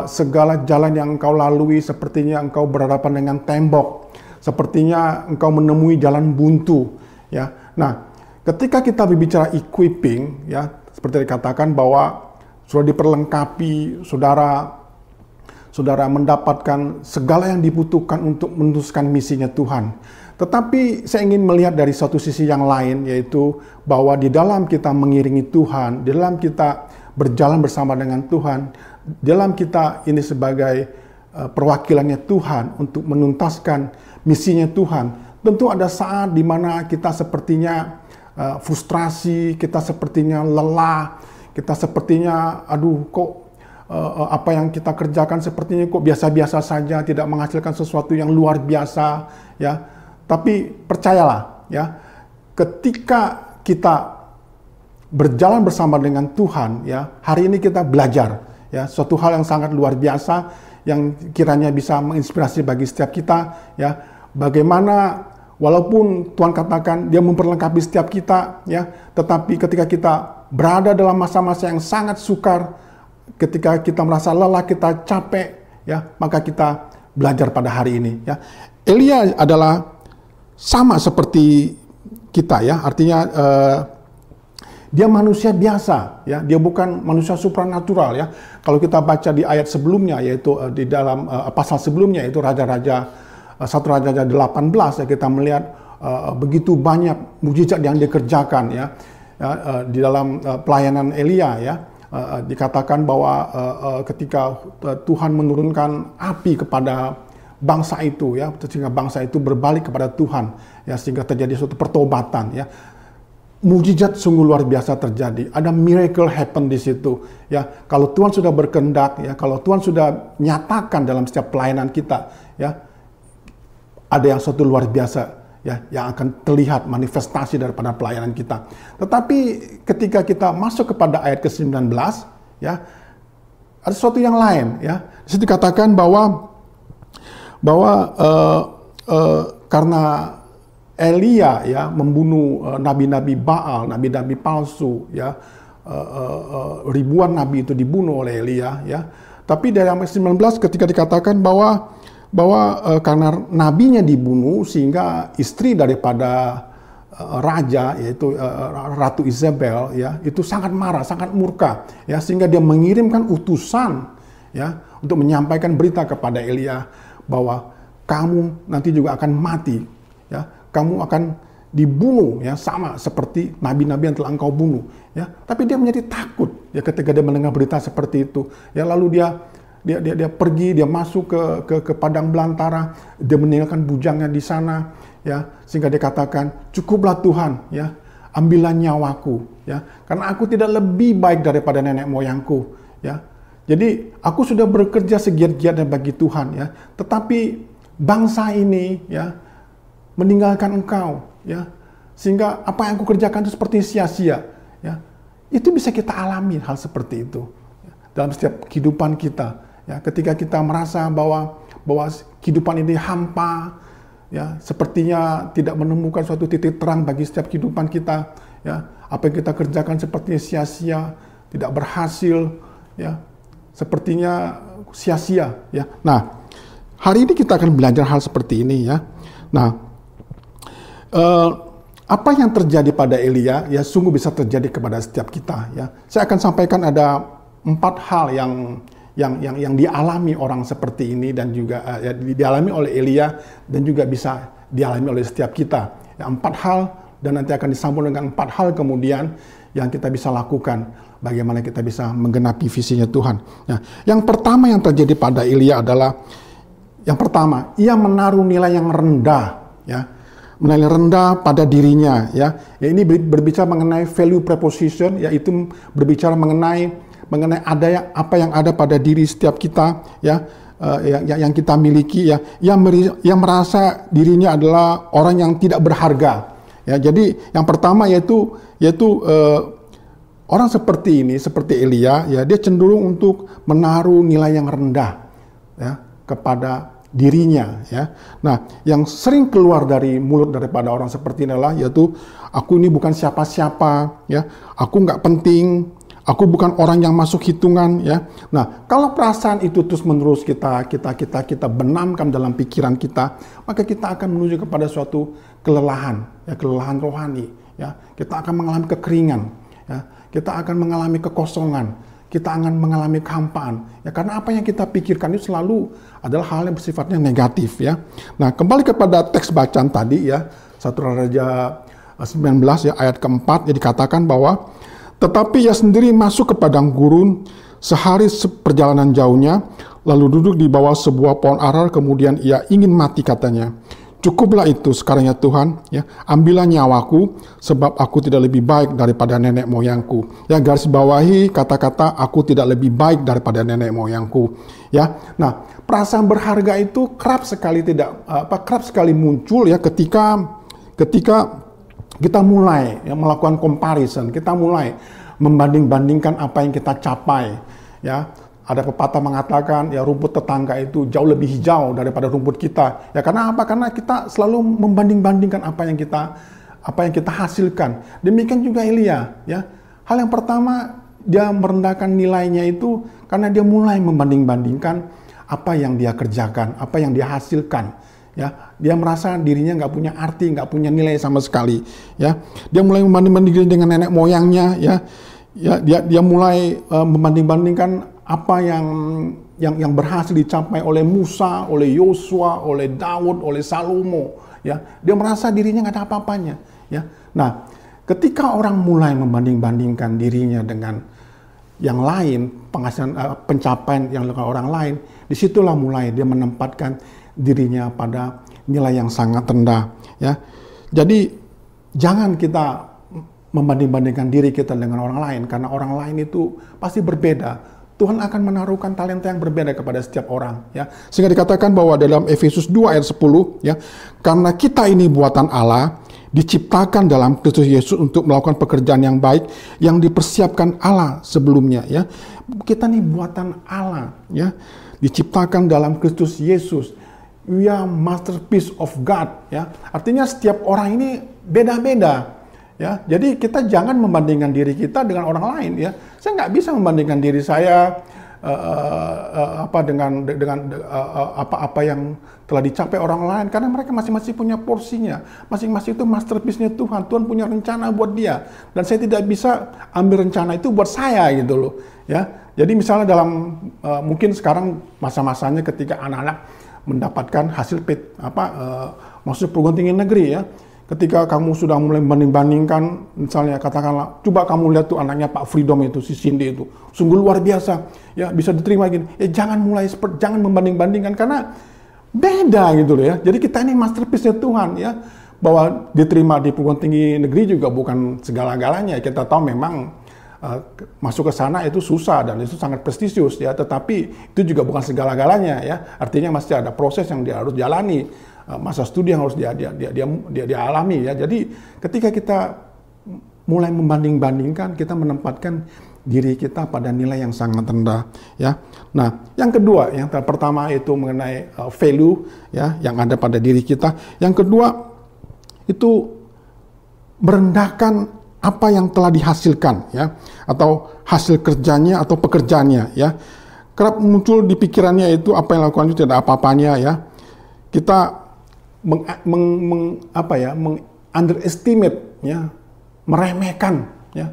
segala jalan yang engkau lalui sepertinya engkau berhadapan dengan tembok, sepertinya engkau menemui jalan buntu, ya. Nah, ketika kita berbicara equipping, ya, seperti dikatakan bahwa sudah diperlengkapi, saudara mendapatkan segala yang dibutuhkan untuk meneruskan misinya Tuhan. Tetapi saya ingin melihat dari satu sisi yang lain, yaitu bahwa di dalam kita mengiringi Tuhan, di dalam kita berjalan bersama dengan Tuhan, di dalam kita ini sebagai perwakilannya Tuhan untuk menuntaskan misinya Tuhan, tentu ada saat di mana kita sepertinya frustrasi, kita sepertinya lelah, kita sepertinya, aduh kok apa yang kita kerjakan sepertinya kok biasa-biasa saja, tidak menghasilkan sesuatu yang luar biasa, ya. Tapi percayalah, ya, ketika kita berjalan bersama dengan Tuhan, ya, hari ini kita belajar, ya, suatu hal yang sangat luar biasa yang kiranya bisa menginspirasi bagi setiap kita, ya, bagaimana walaupun Tuhan katakan Dia memperlengkapi setiap kita, ya, tetapi ketika kita berada dalam masa-masa yang sangat sukar, ketika kita merasa lelah, kita capek, ya, maka kita belajar pada hari ini, ya. Elia adalah sama seperti kita, ya, artinya dia manusia biasa, ya, dia bukan manusia supranatural, ya. Kalau kita baca di ayat sebelumnya, yaitu di dalam pasal sebelumnya, yaitu Raja-Raja 1 Raja-Raja 18, ya, kita melihat begitu banyak mujizat yang dikerjakan, ya, di dalam pelayanan Elia, ya. Dikatakan bahwa ketika Tuhan menurunkan api kepada bangsa itu, ya, sehingga bangsa itu berbalik kepada Tuhan, ya, sehingga terjadi suatu pertobatan, ya. Mujizat sungguh luar biasa terjadi. Ada miracle happen di situ, ya. Kalau Tuhan sudah berkehendak, ya, kalau Tuhan sudah nyatakan dalam setiap pelayanan kita, ya, ada yang suatu luar biasa, ya, yang akan terlihat manifestasi daripada pelayanan kita. Tetapi ketika kita masuk kepada ayat ke-19, ya, ada sesuatu yang lain, ya. Di situ dikatakan bahwa karena Elia, ya, membunuh nabi-nabi Baal, nabi-nabi palsu, ya, ribuan nabi itu dibunuh oleh Elia, ya. Tapi dari ayat 19 ketika dikatakan bahwa karena nabinya dibunuh, sehingga istri daripada raja, yaitu Ratu Isabel, ya, itu sangat marah, sangat murka, ya, sehingga dia mengirimkan utusan, ya, untuk menyampaikan berita kepada Elia bahwa kamu nanti juga akan mati, ya. Kamu akan dibunuh, ya, sama seperti nabi-nabi yang telah engkau bunuh, ya. Tapi dia menjadi takut, ya, ketika dia mendengar berita seperti itu, ya. Lalu dia pergi, dia masuk ke padang belantara, dia meninggalkan bujangnya di sana, ya, sehingga dia katakan, cukuplah Tuhan, ya, ambillah nyawaku, ya, karena aku tidak lebih baik daripada nenek moyangku, ya. Jadi aku sudah bekerja segiat-giatnya bagi Tuhan, ya, tetapi bangsa ini, ya, meninggalkan engkau, ya, sehingga apa yang aku kerjakan itu seperti sia-sia, ya. Itu bisa kita alami hal seperti itu, ya, dalam setiap kehidupan kita, ya, ketika kita merasa bahwa kehidupan ini hampa, ya, sepertinya tidak menemukan suatu titik terang bagi setiap kehidupan kita, ya, apa yang kita kerjakan sepertinya sia-sia, tidak berhasil, ya, sepertinya sia-sia, ya. Nah, hari ini kita akan belajar hal seperti ini, ya. Nah, apa yang terjadi pada Elia, ya, sungguh bisa terjadi kepada setiap kita, ya. Saya akan sampaikan ada 4 hal yang dialami orang seperti ini, dan juga ya, dialami oleh Elia, dan juga bisa dialami oleh setiap kita, ya. 4 hal, dan nanti akan disambung dengan 4 hal kemudian yang kita bisa lakukan, bagaimana kita bisa menggenapi visinya Tuhan. Nah, yang pertama yang terjadi pada Elia adalah, yang pertama, ia menaruh nilai yang rendah, ya, nilai rendah pada dirinya, ya. Ya, ini berbicara mengenai value proposition, yaitu berbicara mengenai apa yang ada pada diri setiap kita, ya, yang kita miliki, ya. Yang merasa dirinya adalah orang yang tidak berharga, ya. Jadi yang pertama yaitu orang seperti ini, seperti Elia, ya, dia cenderung untuk menaruh nilai yang rendah, ya, kepada dirinya, ya. Nah, yang sering keluar dari mulut daripada orang seperti inilah, yaitu aku ini bukan siapa-siapa, ya, aku nggak penting, aku bukan orang yang masuk hitungan, ya. Nah, kalau perasaan itu terus menerus kita benamkan dalam pikiran kita, maka kita akan menuju kepada suatu kelelahan, ya, kelelahan rohani, ya. Kita akan mengalami kekeringan, ya. Kita akan mengalami kekosongan, kita akan mengalami kehampaan, ya, karena apa yang kita pikirkan itu selalu adalah hal yang bersifatnya negatif, ya. Nah, kembali kepada teks bacaan tadi, ya, 1 Raja 19, ya, ayat keempat, ya, dikatakan bahwa tetapi ia sendiri masuk ke padang gurun sehari perjalanan jauhnya, lalu duduk di bawah sebuah pohon arar, kemudian ia ingin mati, katanya. cukuplah itu sekarang ya Tuhan, ya, ambillah nyawaku sebab aku tidak lebih baik daripada nenek moyangku. Ya, garis bawahi kata-kata aku tidak lebih baik daripada nenek moyangku. Ya, nah perasaan berharga itu kerap sekali muncul ya ketika kita mulai ya, melakukan comparison, kita mulai membanding-bandingkan apa yang kita capai. Ya, ada pepatah mengatakan ya rumput tetangga itu jauh lebih hijau daripada rumput kita. Ya karena apa? Karena kita selalu membanding-bandingkan apa yang kita hasilkan. Demikian juga Elia. Ya, hal yang pertama dia merendahkan nilainya itu karena dia mulai membanding-bandingkan apa yang dia kerjakan, apa yang dia hasilkan. Ya, dia merasa dirinya nggak punya arti, nggak punya nilai sama sekali. Ya, dia mulai membanding-bandingkan dengan nenek moyangnya. Ya, dia mulai membanding-bandingkan apa yang berhasil dicapai oleh Musa, oleh Yosua, oleh Daud, oleh Salomo. Ya, dia merasa dirinya nggak ada apa-apanya. Ya, nah, ketika orang mulai membanding-bandingkan dirinya dengan yang lain, pencapaian yang dilakukan orang lain, disitulah mulai dia menempatkan dirinya pada nilai yang sangat rendah. Ya, jadi jangan kita membanding-bandingkan diri kita dengan orang lain, karena orang lain itu pasti berbeda. Tuhan akan menaruhkan talenta yang berbeda kepada setiap orang, ya. Sehingga dikatakan bahwa dalam Efesus 2 ayat 10, ya, karena kita ini buatan Allah, diciptakan dalam Kristus Yesus untuk melakukan pekerjaan yang baik yang dipersiapkan Allah sebelumnya, ya. Kita ini buatan Allah, ya, diciptakan dalam Kristus Yesus. We are masterpiece of God, ya. Artinya setiap orang ini beda-beda. Ya, jadi kita jangan membandingkan diri kita dengan orang lain. Ya, saya nggak bisa membandingkan diri saya dengan apa yang telah dicapai orang lain, karena mereka masing-masing punya porsinya, masing-masing itu masterpiece-nya Tuhan. Tuhan punya rencana buat dia, dan saya tidak bisa ambil rencana itu buat saya gitu loh. Ya, jadi misalnya dalam mungkin sekarang masa-masanya ketika anak-anak mendapatkan hasil masuk perguruan tinggi negeri, ya. Ketika kamu sudah mulai membanding-bandingkan, misalnya katakanlah, coba kamu lihat tuh anaknya Pak Freedom itu, si Cindy itu, sungguh luar biasa, ya bisa diterima gini. Jangan membanding-bandingkan, karena beda gitu loh, ya. Jadi kita ini masterpiece-nya Tuhan, ya, bahwa diterima di perguruan tinggi negeri juga bukan segala-galanya. Kita tahu memang masuk ke sana itu susah dan itu sangat prestisius, ya. Tetapi itu juga bukan segala-galanya, ya. Artinya masih ada proses yang dia harus jalani. Masa studi yang harus dia alami, ya. Jadi ketika kita mulai membanding-bandingkan, kita menempatkan diri kita pada nilai yang sangat rendah, ya. Nah, yang kedua, yang pertama itu mengenai value, ya, yang ada pada diri kita. Yang kedua itu merendahkan apa yang telah dihasilkan, ya, atau hasil kerjanya atau pekerjaannya, ya. Kerap muncul di pikirannya itu apa yang lakukan itu tidak apa-apanya, ya. Kita underestimate, ya, meremehkan, ya,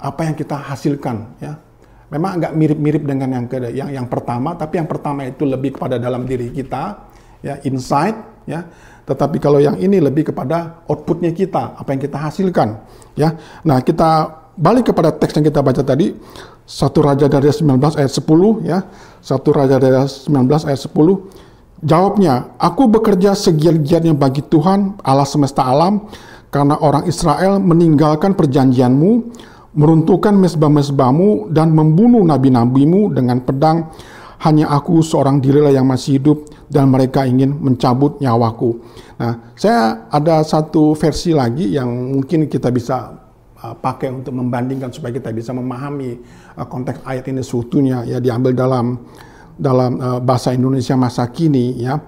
apa yang kita hasilkan, ya. Memang agak mirip-mirip dengan yang pertama, tapi yang pertama itu lebih kepada dalam diri kita, ya, insight, ya. Tetapi kalau yang ini lebih kepada outputnya kita, apa yang kita hasilkan, ya. Nah, kita balik kepada teks yang kita baca tadi, 1 Raja dari 19 ayat 10, ya. 1 Raja dari 19 ayat 10. Jawabnya, aku bekerja segiat-giatnya bagi Tuhan, Allah semesta alam, karena orang Israel meninggalkan perjanjianmu, meruntuhkan mezbah-mezbahmu, dan membunuh nabi-nabimu dengan pedang. Hanya aku seorang dirilah yang masih hidup, dan mereka ingin mencabut nyawaku. Nah, saya ada satu versi lagi yang mungkin kita bisa pakai untuk membandingkan supaya kita bisa memahami konteks ayat ini seutuhnya, ya, diambil dalam bahasa Indonesia masa kini, ya.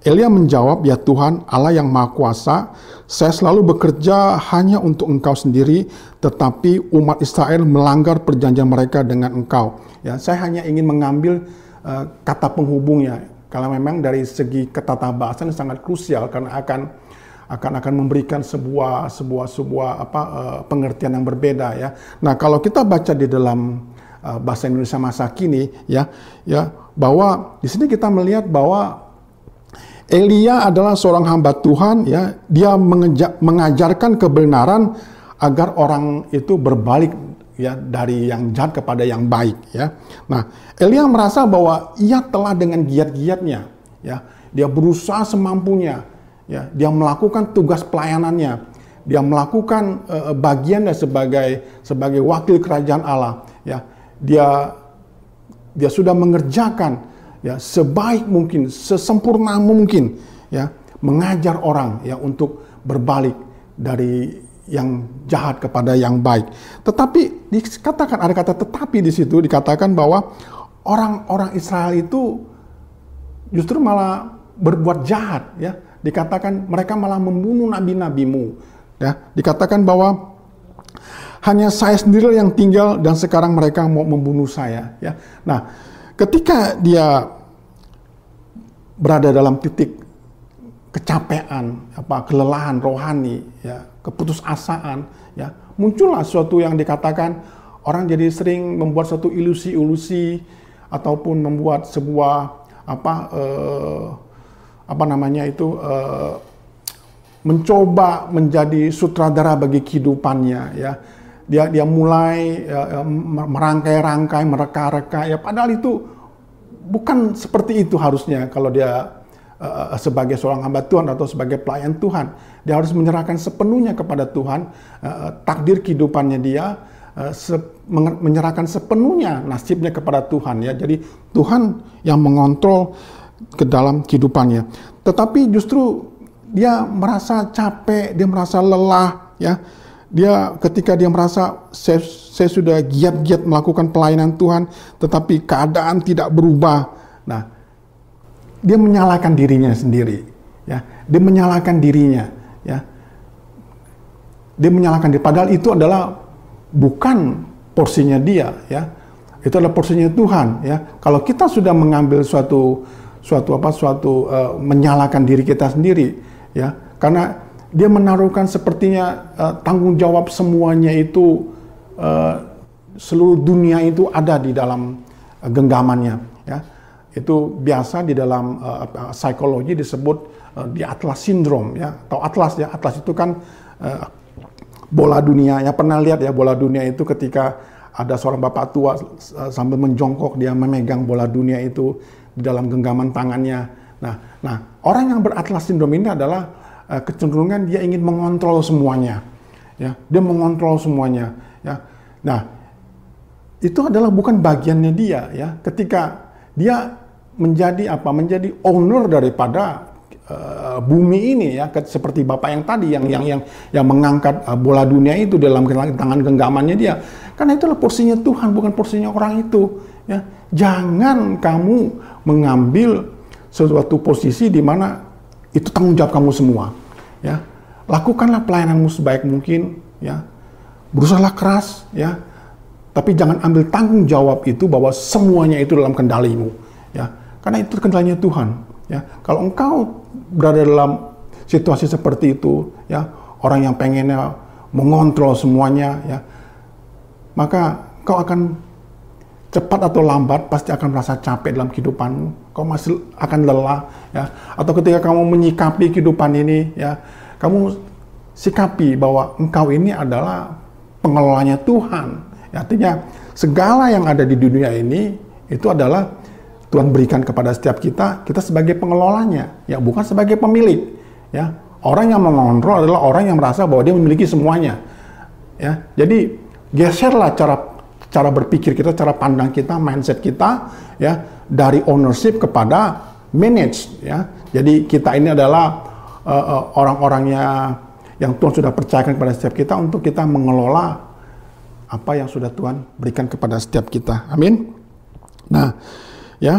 Elia menjawab, ya Tuhan Allah yang Maha Kuasa, saya selalu bekerja hanya untuk Engkau sendiri, tetapi umat Israel melanggar perjanjian mereka dengan Engkau. Ya, saya hanya ingin mengambil kata penghubungnya, kalau memang dari segi ketatabahasan sangat krusial karena akan memberikan sebuah pengertian yang berbeda, ya. Nah, kalau kita baca di dalam bahasa Indonesia masa kini, ya, bahwa di sini kita melihat bahwa Elia adalah seorang hamba Tuhan, ya, dia mengajarkan kebenaran agar orang itu berbalik, ya, dari yang jahat kepada yang baik, ya. Nah, Elia merasa bahwa ia telah dengan giat-giatnya, ya, dia berusaha semampunya, ya, dia melakukan tugas pelayanannya, dia melakukan bagiannya sebagai wakil kerajaan Allah, ya, dia sudah mengerjakan, ya, sebaik mungkin, sesempurna mungkin, ya, mengajar orang, ya, untuk berbalik dari yang jahat kepada yang baik. Tetapi dikatakan, ada kata tetapi di situ, dikatakan bahwa orang-orang Israel itu justru malah berbuat jahat, ya. Dikatakan mereka malah membunuh nabi-nabimu, ya. Dikatakan bahwa hanya saya sendiri yang tinggal dan sekarang mereka mau membunuh saya, ya. Nah, ketika dia berada dalam titik kecapean, kelelahan rohani, ya, keputusasaan, ya, muncullah sesuatu yang dikatakan orang jadi sering membuat suatu ilusi-ilusi ataupun membuat sebuah mencoba menjadi sutradara bagi kehidupannya, ya. Dia mulai merangkai-rangkai, mereka-reka, ya, padahal itu bukan seperti itu harusnya. Kalau dia sebagai seorang hamba Tuhan atau sebagai pelayan Tuhan, dia harus menyerahkan sepenuhnya kepada Tuhan, takdir kehidupannya dia, menyerahkan sepenuhnya nasibnya kepada Tuhan, ya. Jadi Tuhan yang mengontrol ke dalam kehidupannya. Tetapi justru dia merasa capek, dia merasa lelah, ya. Ketika dia merasa saya sudah giat-giat melakukan pelayanan Tuhan, tetapi keadaan tidak berubah. Nah, dia menyalahkan dirinya sendiri, ya. Dia menyalahkan dirinya, ya. Dia menyalahkan diri, padahal itu adalah bukan porsinya dia, ya. Itu adalah porsinya Tuhan, ya. Kalau kita sudah mengambil menyalahkan diri kita sendiri, ya, karena dia menaruhkan sepertinya tanggung jawab semuanya itu, seluruh dunia itu ada di dalam genggamannya, ya. Itu biasa di dalam psikologi disebut di Atlas Syndrome, ya, atau Atlas, ya. Atlas itu kan bola dunia, ya, pernah lihat, ya, bola dunia itu ketika ada seorang bapak tua sambil menjongkok, dia memegang bola dunia itu di dalam genggaman tangannya. Nah, orang yang beratlas Syndrome ini adalah kecenderungan dia ingin mengontrol semuanya, ya. Dia mengontrol semuanya, ya. Nah, itu adalah bukan bagiannya dia, ya. Ketika dia menjadi owner daripada bumi ini, ya, seperti bapak yang tadi yang mengangkat bola dunia itu dalam tangan genggamannya dia, karena itulah porsinya Tuhan, bukan porsinya orang itu, ya. Jangan kamu mengambil suatu posisi di mana itu tanggung jawab kamu semua, ya. Lakukanlah pelayananmu sebaik mungkin, ya. Berusahalah keras, ya. Tapi jangan ambil tanggung jawab itu bahwa semuanya itu dalam kendalimu, ya. Karena itu kendalinya Tuhan, ya. Kalau engkau berada dalam situasi seperti itu, ya, orang yang pengennya mengontrol semuanya, ya, maka kau akan cepat atau lambat pasti akan merasa capek dalam kehidupanmu. Kau masih akan lelah, ya. Atau ketika kamu menyikapi kehidupan ini, ya, kamu sikapi bahwa engkau ini adalah pengelolanya Tuhan. Ya, artinya segala yang ada di dunia ini itu adalah Tuhan berikan kepada setiap kita sebagai pengelolanya, ya, bukan sebagai pemilik, ya. Orang yang mengontrol adalah orang yang merasa bahwa dia memiliki semuanya, ya. Jadi geserlah cara berpikir kita, cara pandang kita, mindset kita, ya, dari ownership kepada manage, ya. Jadi kita ini adalah orang-orangnya yang Tuhan sudah percayakan kepada setiap kita untuk kita mengelola apa yang sudah Tuhan berikan kepada setiap kita. Amin. Nah, ya,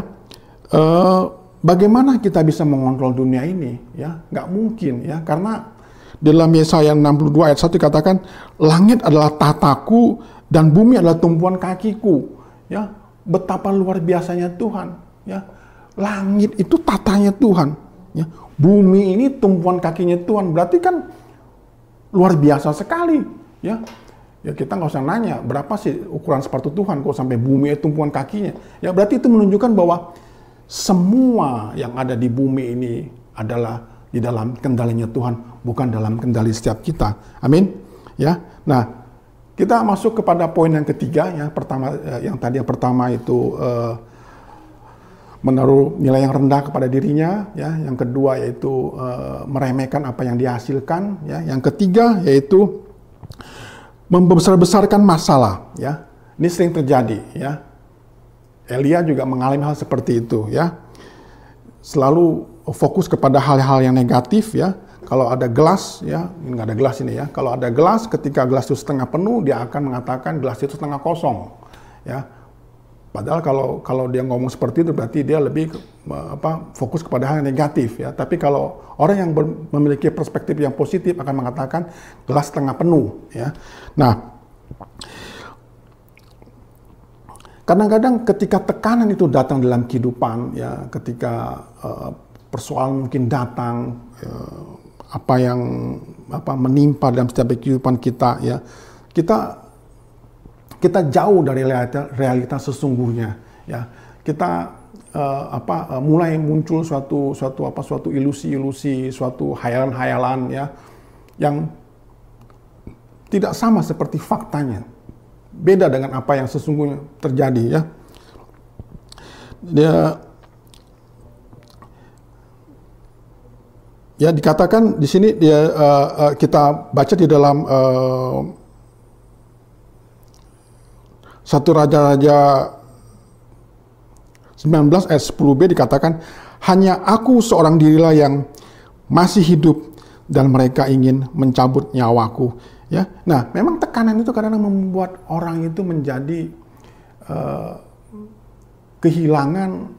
bagaimana kita bisa mengontrol dunia ini? Ya, nggak mungkin, ya, karena dalam Yesaya 62 ayat 1 dikatakan, langit adalah tahtaku dan bumi adalah tumpuan kakiku. Ya, betapa luar biasanya Tuhan. Ya, langit itu tatanya Tuhan. Ya, bumi ini tumpuan kakinya Tuhan. Berarti kan luar biasa sekali. Ya, kita nggak usah nanya berapa sih ukuran sepatu Tuhan kok sampai bumi itu tumpuan kakinya. Ya, berarti itu menunjukkan bahwa semua yang ada di bumi ini adalah di dalam kendalinya Tuhan, bukan dalam kendali setiap kita. Amin. Ya. Nah, kita masuk kepada poin yang ketiga, ya. Yang pertama itu menaruh nilai yang rendah kepada dirinya, ya. Yang kedua yaitu meremehkan apa yang dihasilkan, ya. Yang ketiga yaitu membesar-besarkan masalah, ya. Ini sering terjadi, ya. Elia juga mengalami hal seperti itu, ya. Selalu fokus kepada hal-hal yang negatif, ya. Kalau ada gelas, ya, ini nggak ada gelas ini, ya. Kalau ada gelas, ketika gelas itu setengah penuh, dia akan mengatakan gelas itu setengah kosong, ya. Padahal kalau dia ngomong seperti itu berarti dia lebih fokus kepada hal yang negatif, ya. Tapi kalau orang yang memiliki perspektif yang positif akan mengatakan gelas setengah penuh, ya. Nah, kadang-kadang ketika tekanan itu datang dalam kehidupan, ya, ketika persoalan mungkin datang, apa yang menimpa dalam setiap kehidupan kita, ya, kita jauh dari realitas sesungguhnya, ya. Kita mulai muncul suatu ilusi-ilusi, suatu hayalan-hayalan, ya, yang tidak sama seperti faktanya, beda dengan apa yang sesungguhnya terjadi, ya. Dikatakan di sini kita baca di dalam 1 Raja-Raja 19 ayat 10b dikatakan, hanya aku seorang dirilah yang masih hidup dan mereka ingin mencabut nyawaku, ya. Nah, memang tekanan itu kadang-kadang membuat orang itu menjadi kehilangan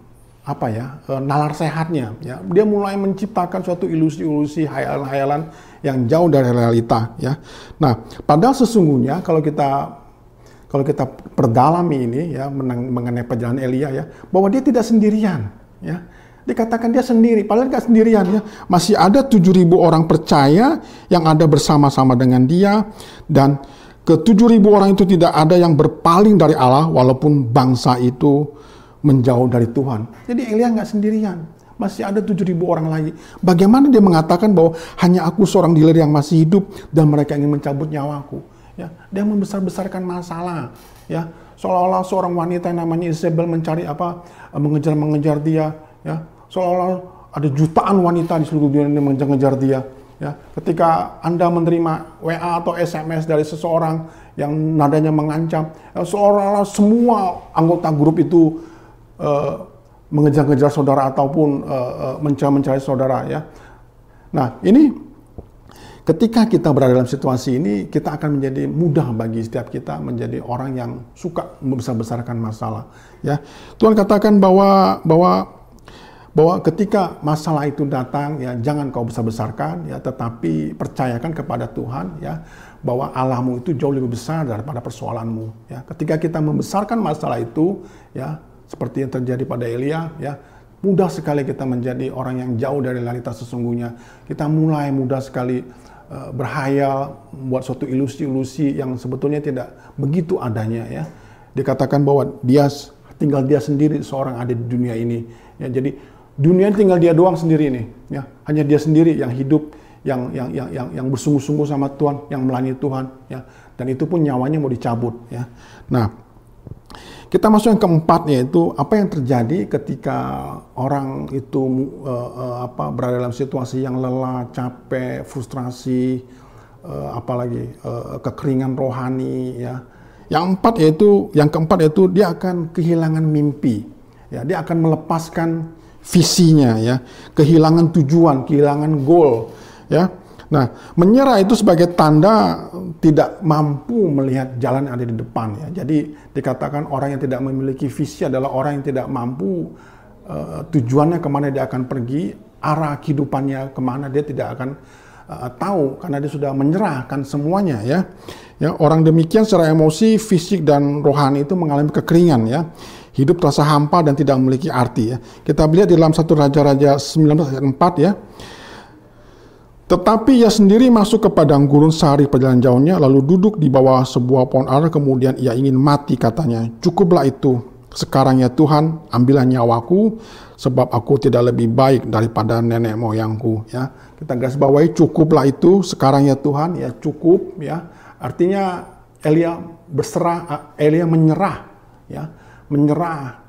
nalar sehatnya, ya. Dia mulai menciptakan suatu ilusi-ilusi, hayalan-hayalan yang jauh dari realita, ya. Nah, padahal sesungguhnya kalau kita perdalami ini, ya, mengenai perjalanan Elia, ya, bahwa dia tidak sendirian, ya. Dikatakan dia sendiri, padahal nggak sendirian, ya. Masih ada 7.000 orang percaya yang ada bersama-sama dengan dia, dan ke 7.000 orang itu tidak ada yang berpaling dari Allah walaupun bangsa itu menjauh dari Tuhan. Jadi Elia nggak sendirian, masih ada 7.000 orang lagi. Bagaimana dia mengatakan bahwa hanya aku seorang diri yang masih hidup dan mereka ingin mencabut nyawaku? Ya, dia membesar-besarkan masalah, ya, seolah-olah seorang wanita yang namanya Isabel mengejar dia, ya, seolah-olah ada jutaan wanita di seluruh dunia yang mengejar dia, ya. Ketika Anda menerima WA atau SMS dari seseorang yang nadanya mengancam, ya, seolah-olah semua anggota grup itu mengejar-ngejar saudara ataupun mencari saudara, ya. Nah, ini ketika kita berada dalam situasi ini, kita akan menjadi mudah bagi setiap kita menjadi orang yang suka membesar-besarkan masalah, ya. Tuhan katakan bahwa ketika masalah itu datang, ya, jangan kau besar-besarkan, ya, tetapi percayakan kepada Tuhan, ya, bahwa Allahmu itu jauh lebih besar daripada persoalanmu, ya. Ketika kita membesarkan masalah itu, ya, seperti yang terjadi pada Elia, ya, mudah sekali kita menjadi orang yang jauh dari realitas sesungguhnya. Kita mulai mudah sekali berhayal, membuat suatu ilusi-ilusi yang sebetulnya tidak begitu adanya, ya. Dikatakan bahwa tinggal dia sendiri seorang ada di dunia ini, ya. Jadi dunia tinggal dia doang sendiri ini, ya. Hanya dia sendiri yang hidup, yang bersungguh-sungguh sama Tuhan, yang melayani Tuhan, ya. Dan itu pun nyawanya mau dicabut, ya. Nah, kita masuk yang keempat, yaitu apa yang terjadi ketika orang itu berada dalam situasi yang lelah, capek, frustrasi, apalagi kekeringan rohani, ya. Yang keempat yaitu dia akan kehilangan mimpi, ya. Dia akan melepaskan visinya, ya, kehilangan tujuan, kehilangan goal, ya. Nah, menyerah itu sebagai tanda tidak mampu melihat jalan yang ada di depan, ya. Jadi dikatakan orang yang tidak memiliki visi adalah orang yang tidak mampu tujuannya kemana dia akan pergi, arah kehidupannya kemana dia tidak akan tahu karena dia sudah menyerahkan semuanya, ya. Ya, orang demikian secara emosi, fisik dan rohani itu mengalami kekeringan, ya. Hidup terasa hampa dan tidak memiliki arti, ya. Kita lihat di dalam 1 Raja-Raja 19 ayat 4, ya. Tetapi ia sendiri masuk ke padang gurun sehari perjalanan jauhnya, lalu duduk di bawah sebuah pohon ara, kemudian ia ingin mati, katanya, cukuplah itu, sekarang ya Tuhan, ambillah nyawaku, sebab aku tidak lebih baik daripada nenek moyangku, ya. Kita garis bawahi, cukuplah itu, sekarang ya Tuhan, ya cukup, ya. Artinya Elia menyerah, ya, menyerah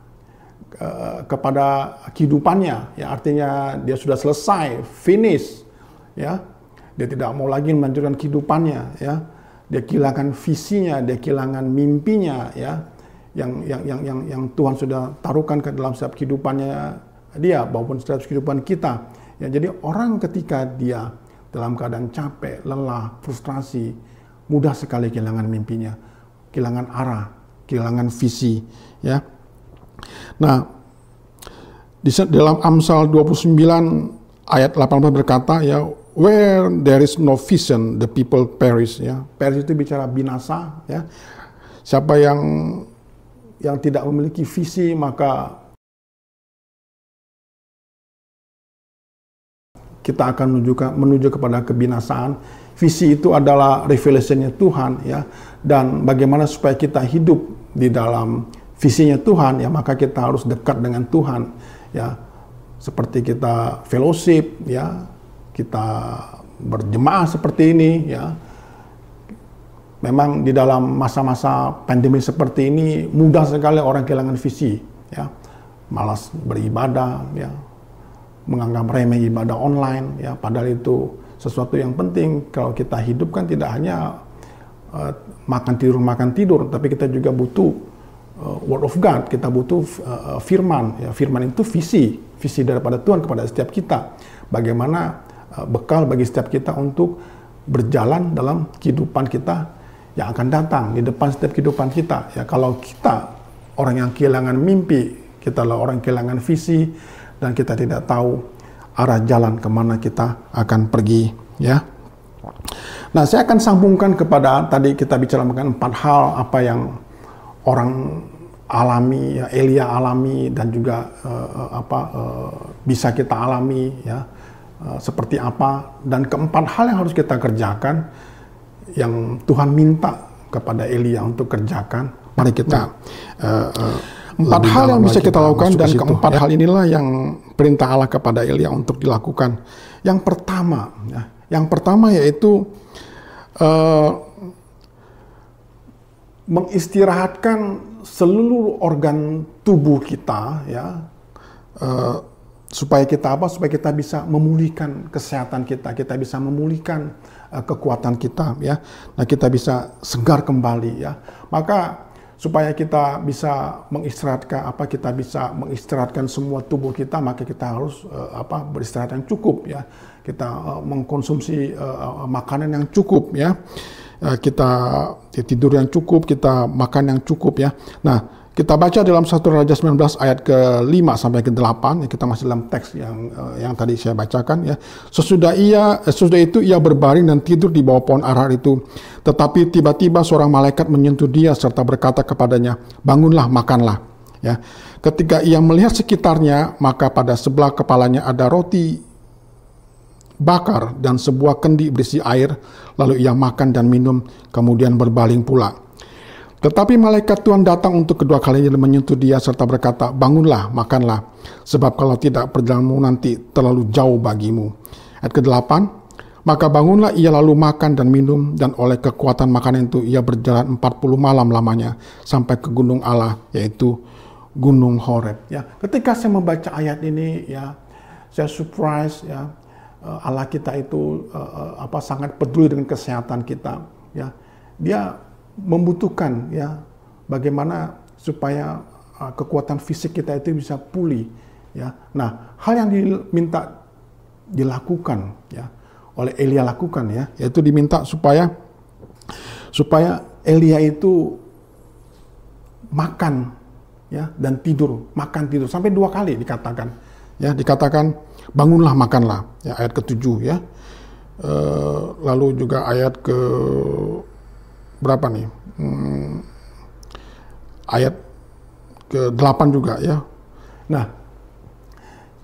kepada kehidupannya, ya artinya dia sudah selesai, finish, ya. Dia tidak mau lagi melanjutkan kehidupannya, ya. Dia kehilangan visinya, dia kehilangan mimpinya, ya. Yang Tuhan sudah taruhkan ke dalam setiap kehidupannya dia maupun setiap kehidupan kita. Ya, jadi orang ketika dia dalam keadaan capek, lelah, frustrasi, mudah sekali kehilangan mimpinya, kehilangan arah, kehilangan visi, ya. Nah, di dalam Amsal 29 ayat 18 berkata, ya, where there is no vision, the people perish, ya. Perish itu bicara binasa, ya. Siapa yang tidak memiliki visi, maka kita akan menuju kepada kebinasaan. Visi itu adalah revelation-nya Tuhan, ya. Dan bagaimana supaya kita hidup di dalam visinya Tuhan, ya, maka kita harus dekat dengan Tuhan, ya. Seperti kita fellowship, ya, kita berjemaah seperti ini, ya. Memang di dalam masa-masa pandemi seperti ini mudah sekali orang kehilangan visi, ya. Malas beribadah, ya. Menganggap remeh ibadah online, ya. Padahal itu sesuatu yang penting. Kalau kita hidup kan tidak hanya makan tidur, tapi kita juga butuh word of God, kita butuh firman, ya. Firman itu visi daripada Tuhan kepada setiap kita. Bagaimana bekal bagi setiap kita untuk berjalan dalam kehidupan kita yang akan datang di depan setiap kehidupan kita. Ya, kalau kita orang yang kehilangan mimpi, kita adalah orang yang kehilangan visi, dan kita tidak tahu arah jalan kemana kita akan pergi, ya. Nah, saya akan sambungkan kepada tadi kita bicara mengenai 4 hal apa yang orang alami, ya, Elia alami, dan juga bisa kita alami, ya, seperti apa, dan keempat hal yang harus kita kerjakan yang Tuhan minta kepada Elia untuk kerjakan. Mari kita 4 hal yang bisa kita lakukan, dan keempat hal inilah yang perintah Allah kepada Elia untuk dilakukan. Yang pertama yaitu mengistirahatkan seluruh organ tubuh kita, ya, supaya kita supaya kita bisa memulihkan kesehatan kita bisa memulihkan kekuatan kita, ya. Nah, kita bisa segar kembali, ya. Maka supaya kita bisa mengistirahatkan semua tubuh kita, maka kita harus beristirahat yang cukup, ya. Kita mengkonsumsi makanan yang cukup, ya. Kita tidur yang cukup, kita makan yang cukup, ya. Nah, kita baca dalam 1 Raja 19 ayat ke-5 sampai ke-8, ya, kita masih dalam teks yang tadi saya bacakan, ya. Sesudah itu ia berbaring dan tidur di bawah pohon ara itu. Tetapi tiba-tiba seorang malaikat menyentuh dia serta berkata kepadanya, "Bangunlah, makanlah." Ya. Ketika ia melihat sekitarnya, maka pada sebelah kepalanya ada roti bakar dan sebuah kendi berisi air. Lalu ia makan dan minum, kemudian berbaring pula. Tetapi malaikat Tuhan datang untuk kedua kalinya dan menyentuh dia serta berkata, "Bangunlah, makanlah, sebab kalau tidak perjalananmu nanti terlalu jauh bagimu." Ayat ke-8, maka bangunlah ia lalu makan dan minum, dan oleh kekuatan makanan itu ia berjalan 40 malam lamanya sampai ke gunung Allah, yaitu Gunung Horeb. Ya, ketika saya membaca ayat ini, ya, saya surprise, ya, Allah kita itu sangat peduli dengan kesehatan kita, ya. Dia membutuhkan, ya, bagaimana supaya kekuatan fisik kita itu bisa pulih, ya. Nah, hal yang diminta dilakukan, ya, oleh Elia lakukan, ya, yaitu diminta supaya Elia itu makan, ya, dan tidur sampai 2 kali dikatakan, ya, bangunlah, makanlah, ya, ayat ke-7, ya. Lalu juga ayat ke berapa nih? Ayat ke-8 juga, ya. Nah,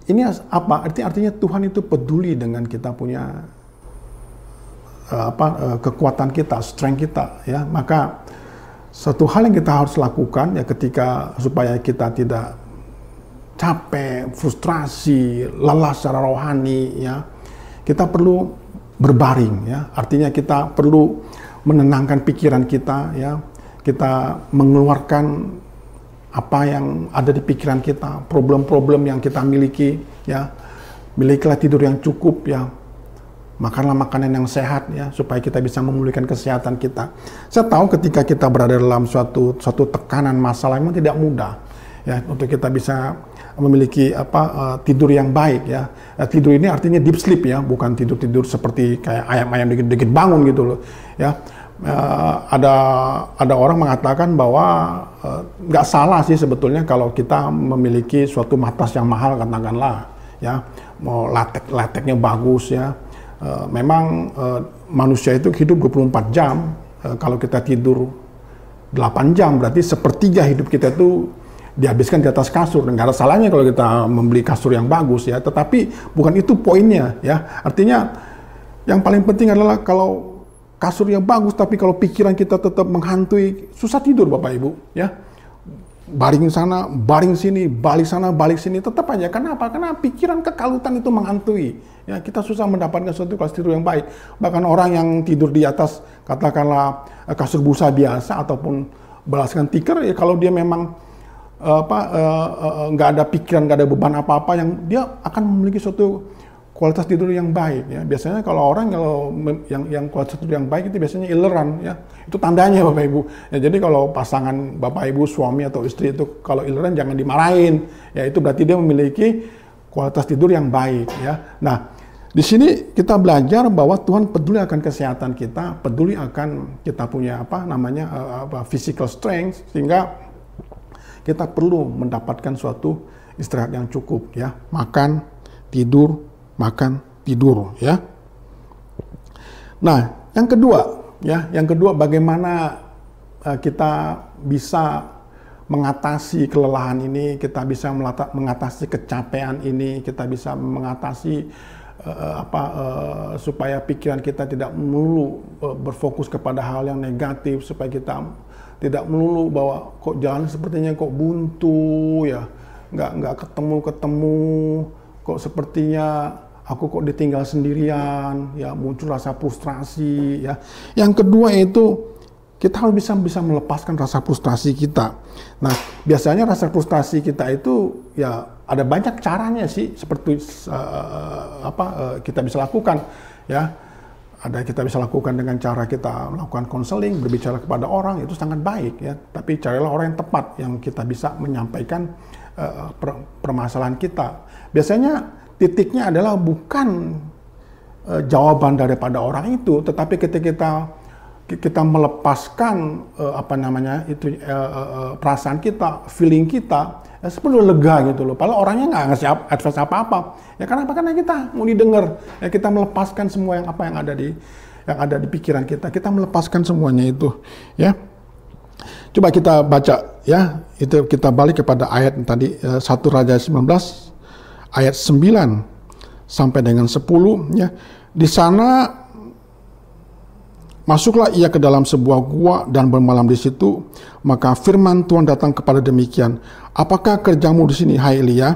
ini apa? Artinya Tuhan itu peduli dengan kita punya kekuatan kita, strength kita, ya. Maka satu hal yang kita harus lakukan, ya, ketika supaya kita tidak capek, frustrasi, lelah secara rohani, ya, kita perlu berbaring, ya. Artinya kita perlu menenangkan pikiran kita, ya. Kita mengeluarkan apa yang ada di pikiran kita, problem-problem yang kita miliki, ya. Milikilah tidur yang cukup, ya. Makanlah makanan yang sehat, ya, supaya kita bisa memulihkan kesehatan kita. Saya tahu ketika kita berada dalam suatu tekanan masalah memang tidak mudah, ya, untuk kita bisa memiliki tidur yang baik, ya. Tidur ini artinya deep sleep, ya, bukan tidur seperti kayak ayam-ayam dikit-dikit bangun gitu loh, ya. Ada orang mengatakan bahwa nggak salah sih sebetulnya kalau kita memiliki suatu matras yang mahal, katakanlah, ya, mau lateknya bagus, ya. Memang manusia itu hidup 24 jam. Kalau kita tidur 8 jam berarti sepertiga hidup kita itu dihabiskan di atas kasur. Nggak ada salahnya kalau kita membeli kasur yang bagus, ya. Tetapi bukan itu poinnya, ya. Artinya yang paling penting adalah kalau kasur yang bagus tapi kalau pikiran kita tetap menghantui, susah tidur Bapak Ibu, ya. Baring sana, baring sini, balik sana, balik sini, tetap aja. Kenapa? Karena pikiran kekalutan itu menghantui. Ya, kita susah mendapatkan suatu kelas tidur yang baik. Bahkan orang yang tidur di atas, katakanlah kasur busa biasa ataupun belaskan tikar, ya kalau dia memang nggak ada pikiran, nggak ada beban apa-apa, yang dia akan memiliki suatu kualitas tidur yang baik, ya. Biasanya kalau yang kualitas tidur yang baik itu biasanya ileran, ya. Itu tandanya Bapak Ibu. Ya, jadi kalau pasangan Bapak Ibu, suami atau istri itu kalau ileran jangan dimarahin. Ya, itu berarti dia memiliki kualitas tidur yang baik, ya. Nah, di sini kita belajar bahwa Tuhan peduli akan kesehatan kita, peduli akan kita punya physical strength, sehingga kita perlu mendapatkan suatu istirahat yang cukup, ya. Makan, tidur, ya. Nah, yang kedua bagaimana kita bisa mengatasi kelelahan ini, kita bisa mengatasi kecapean ini, kita bisa mengatasi supaya pikiran kita tidak melulu berfokus kepada hal yang negatif, supaya kita tidak melulu bahwa kok jalan sepertinya kok buntu, ya, nggak ketemu, kok sepertinya aku kok ditinggal sendirian, ya, muncul rasa frustrasi, ya. Yang kedua itu kita harus bisa melepaskan rasa frustrasi kita. Nah, biasanya rasa frustrasi kita itu, ya, ada banyak caranya sih, seperti kita bisa lakukan, ya. Kita bisa lakukan dengan cara kita melakukan konseling, berbicara kepada orang, itu sangat baik, ya. Tapi carilah orang yang tepat yang kita bisa menyampaikan permasalahan kita. Biasanya titiknya adalah bukan jawaban daripada orang itu, tetapi ketika kita melepaskan perasaan kita, feeling kita, ya, seperti lega gitu loh. Padahal orangnya nggak ngasih advice apa-apa. Ya kenapa? Karena kita mau didengar. Ya, kita melepaskan semua yang ada di pikiran kita. Kita melepaskan semuanya itu, ya. Coba kita baca, ya. Itu kita balik kepada ayat tadi 1 Raja 19 ayat 9 sampai dengan 10, ya. Di sana masuklah ia ke dalam sebuah gua dan bermalam di situ. Maka firman Tuhan datang kepada demikian, apakah kerjamu di sini, hai Elia?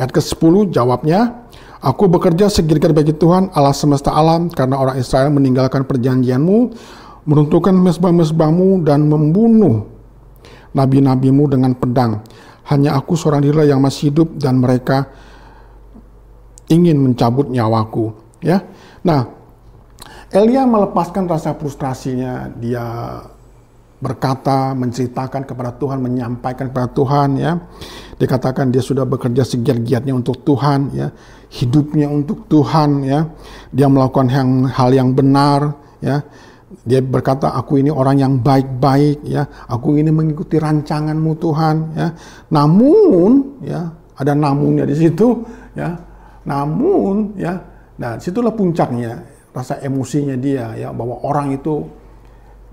Ayat ke-10 jawabnya, aku bekerja segirikir bagi Tuhan Allah semesta alam, karena orang Israel meninggalkan perjanjianmu, meruntuhkan mezbah-mezbahmu dan membunuh nabi-nabimu dengan pedang. Hanya aku seorang diri yang masih hidup dan mereka ingin mencabut nyawaku, ya. Nah, Elia melepaskan rasa frustrasinya, dia berkata, menceritakan kepada Tuhan, menyampaikan kepada Tuhan, ya. Dikatakan dia sudah bekerja segiat-giatnya untuk Tuhan, ya. Hidupnya untuk Tuhan, ya. Dia melakukan hal yang benar, ya. Dia berkata, aku ini orang yang baik-baik, ya. Aku ini mengikuti rancanganmu Tuhan, ya. Namun, ya, ada namunnya di situ, ya. Namun, ya, nah situlah puncaknya rasa emosinya dia, ya, bahwa orang itu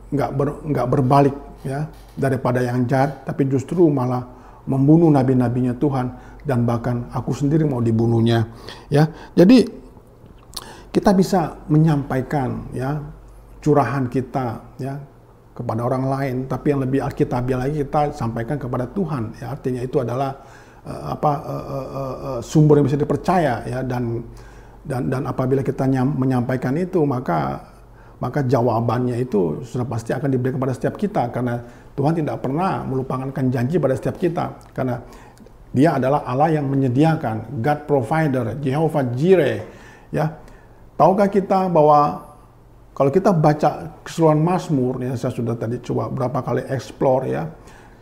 nggak berbalik, ya, daripada yang jahat, tapi justru malah membunuh nabi-nabinya Tuhan, dan bahkan aku sendiri mau dibunuhnya, ya. Jadi kita bisa menyampaikan, ya, curahan kita, ya, kepada orang lain, tapi yang lebih alkitabiah lagi kita sampaikan kepada Tuhan, ya. Artinya itu adalah sumber yang bisa dipercaya, ya, dan apabila kita menyampaikan itu, maka jawabannya itu sudah pasti akan diberikan kepada setiap kita, karena Tuhan tidak pernah melupakan janji pada setiap kita, karena Dia adalah Allah yang menyediakan, God provider, Jehovah Jireh. Ya, tahukah kita bahwa kalau kita baca keseluruhan Mazmur, ya, saya sudah tadi coba berapa kali explore, ya,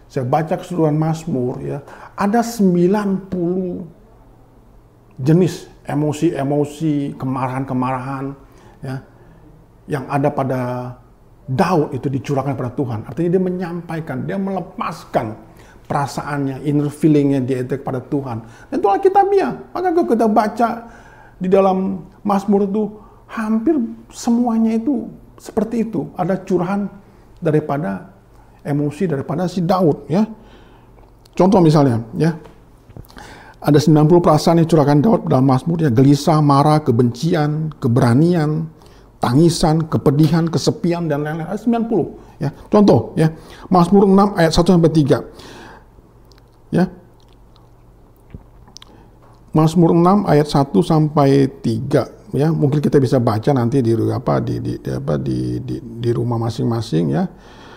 saya baca keseluruhan Mazmur, ya, ada 90 jenis emosi-emosi, kemarahan-kemarahan, ya, yang ada pada Daud itu dicurahkan pada Tuhan. Artinya dia menyampaikan, dia melepaskan perasaannya, inner feelingnya dia itu kepada Tuhan. Dan itu Alkitabiah. Maka kalau kita baca di dalam Mazmur itu, hampir semuanya itu seperti itu. Ada curahan daripada emosi daripada si Daud, ya. Contoh misalnya, ya. Ada 90 perasaan yang curahkan Daud dalam Mazmur, ya, gelisah, marah, kebencian, keberanian, tangisan, kepedihan, kesepian, dan lain-lain. Ada 90, ya. Contoh, ya. Mazmur 6 ayat 1 sampai 3. Ya. Mazmur 6 ayat 1 sampai 3, ya. Mungkin kita bisa baca nanti di rumah masing-masing, ya.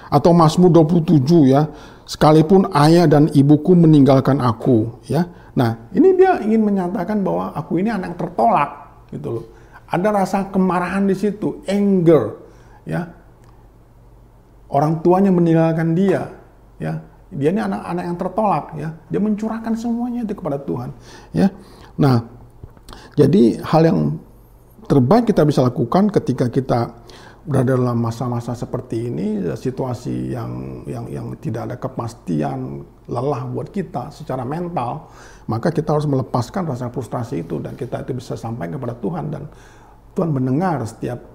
Atau Mazmur 27, ya. Sekalipun ayah dan ibuku meninggalkan aku, ya. Nah, ini dia ingin menyatakan bahwa aku ini anak tertolak, gitu loh. Ada rasa kemarahan di situ, anger, ya. Orang tuanya meninggalkan dia, ya. Dia ini anak-anak yang tertolak, ya. Dia mencurahkan semuanya itu kepada Tuhan, ya. Nah, jadi hal yang terbaik kita bisa lakukan ketika kita berada dalam masa-masa seperti ini, situasi yang tidak ada kepastian, lelah buat kita secara mental, maka kita harus melepaskan rasa frustrasi itu dan kita itu bisa sampaikan kepada Tuhan, dan Tuhan mendengar setiap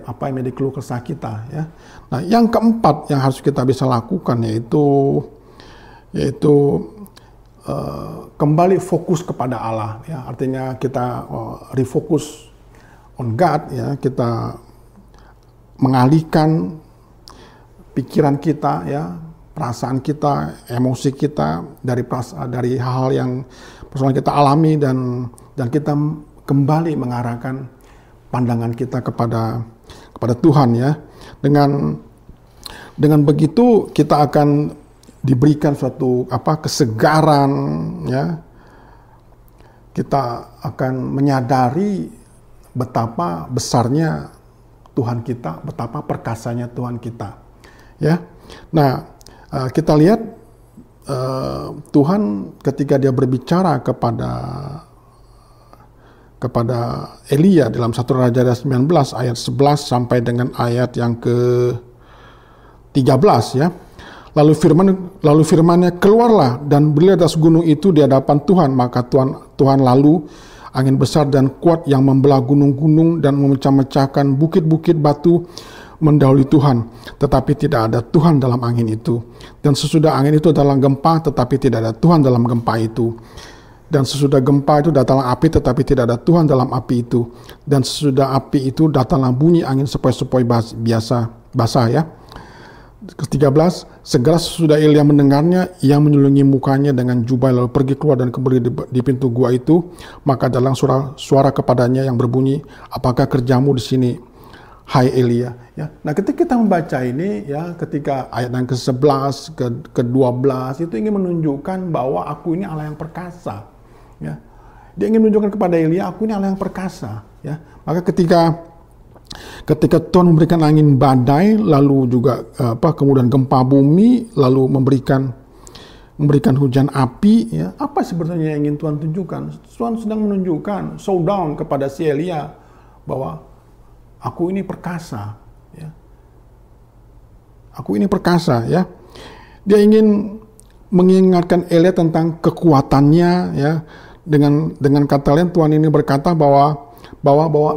apa yang menjadi keluh kesah kita, ya. Nah, yang keempat yang harus kita bisa lakukan yaitu kembali fokus kepada Allah, ya. Artinya kita refocus on God, ya. Kita mengalihkan pikiran kita, ya, perasaan kita, emosi kita dari hal-hal yang persoalan kita alami, dan kita kembali mengarahkan pandangan kita kepada Tuhan, ya. Dengan begitu kita akan diberikan suatu kesegaran, ya. Kita akan menyadari betapa besarnya Tuhan kita, betapa perkasanya Tuhan kita, ya. Nah, kita lihat Tuhan ketika dia berbicara kepada Elia dalam 1 Raja 19 ayat 11 sampai dengan ayat yang ke-13, ya. Lalu firman-Nya, keluarlah dan berdiri atas gunung itu di hadapan Tuhan. Maka Tuhan lalu angin besar dan kuat yang membelah gunung-gunung dan memecah-mecahkan bukit-bukit batu mendahului Tuhan, tetapi tidak ada Tuhan dalam angin itu. Dan sesudah angin itu datanglah gempa, tetapi tidak ada Tuhan dalam gempa itu. Dan sesudah gempa itu datanglah api, tetapi tidak ada Tuhan dalam api itu. Dan sesudah api itu datanglah bunyi angin sepoi-sepoi basah, ya. Ke-13, segera sesudah Elia mendengarnya, ia menyelungi mukanya dengan jubah lalu pergi keluar dan kembali di pintu gua itu. Maka datang suara kepadanya yang berbunyi, apakah kerjamu di sini, hai Elia? Ya. Nah, ketika kita membaca ini, ya, ketika ayat yang ke-11, ke-12 itu ingin menunjukkan bahwa aku ini Allah yang perkasa, ya. Dia ingin menunjukkan kepada Elia, aku ini Allah yang perkasa, ya. Maka ketika Tuhan memberikan angin badai, lalu juga kemudian gempa bumi, lalu memberikan hujan api, ya, apa sebetulnya yang ingin Tuhan tunjukkan? Tuhan sedang menunjukkan showdown kepada si Elia bahwa aku ini perkasa, ya. Aku ini perkasa, ya. Dia ingin mengingatkan Elia tentang kekuatannya, ya. Dengan kata lain Tuhan ini berkata bahwa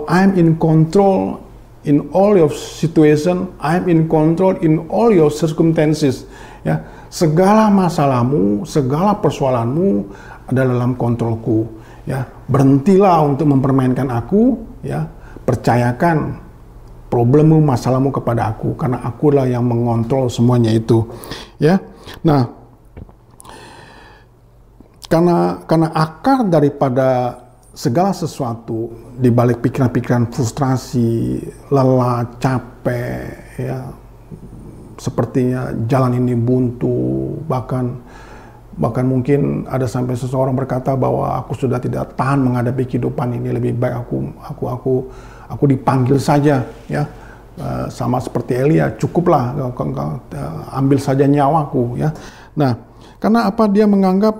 I'm in control in all your situation, I'm in control in all your circumstances, ya. Segala masalahmu, segala persoalanmu ada dalam kontrolku, ya. Berhentilah untuk mempermainkan aku, ya. Percayakan problemmu, masalahmu kepada aku, karena akulah yang mengontrol semuanya itu, ya. Nah, karena akar daripada segala sesuatu di balik pikiran-pikiran frustrasi, lelah, capek, ya, sepertinya jalan ini buntu, bahkan mungkin ada sampai seseorang berkata bahwa aku sudah tidak tahan menghadapi kehidupan ini, lebih baik aku dipanggil saja, ya. Sama seperti Elia, cukuplah ambil saja nyawaku, ya. Nah, karena apa? Dia menganggap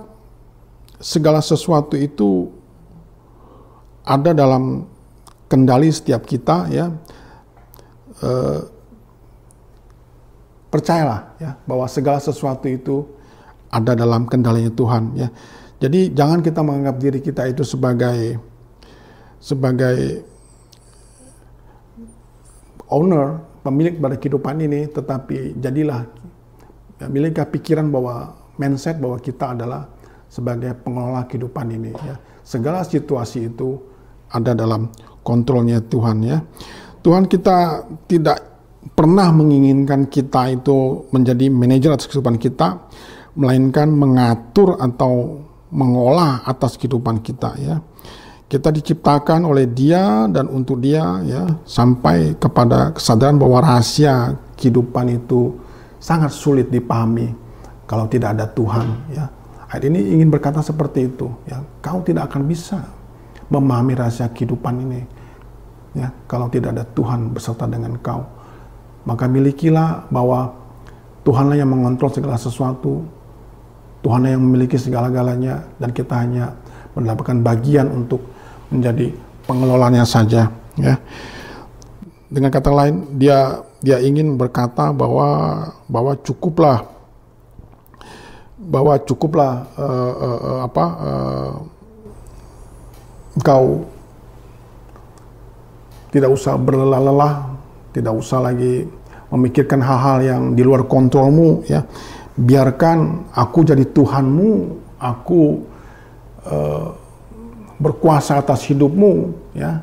segala sesuatu itu ada dalam kendali setiap kita, ya. Percayalah, ya, bahwa segala sesuatu itu ada dalam kendalinya Tuhan, ya. Jadi jangan kita menganggap diri kita itu sebagai owner, pemilik pada kehidupan ini, tetapi jadilah, ya, miliki pikiran bahwa mindset bahwa kita adalah sebagai pengelola kehidupan ini, ya. Segala situasi itu ada dalam kontrolnya Tuhan, ya. Tuhan kita tidak pernah menginginkan kita itu menjadi manajer atas kehidupan kita, melainkan mengatur atau mengolah atas kehidupan kita, ya. Kita diciptakan oleh Dia dan untuk Dia, ya, sampai kepada kesadaran bahwa rahasia kehidupan itu sangat sulit dipahami kalau tidak ada Tuhan, ya. Ayat ini ingin berkata seperti itu, ya. Kau tidak akan bisa memahami rahasia kehidupan ini, ya, kalau tidak ada Tuhan beserta dengan kau. Maka milikilah bahwa Tuhanlah yang mengontrol segala sesuatu, Tuhanlah yang memiliki segala-galanya, dan kita hanya mendapatkan bagian untuk menjadi pengelolanya saja, ya. Dengan kata lain, dia ingin berkata bahwa cukuplah engkau tidak usah berlelah-lelah, tidak usah lagi memikirkan hal-hal yang di luar kontrolmu, ya. Biarkan aku jadi Tuhanmu, aku berkuasa atas hidupmu, ya.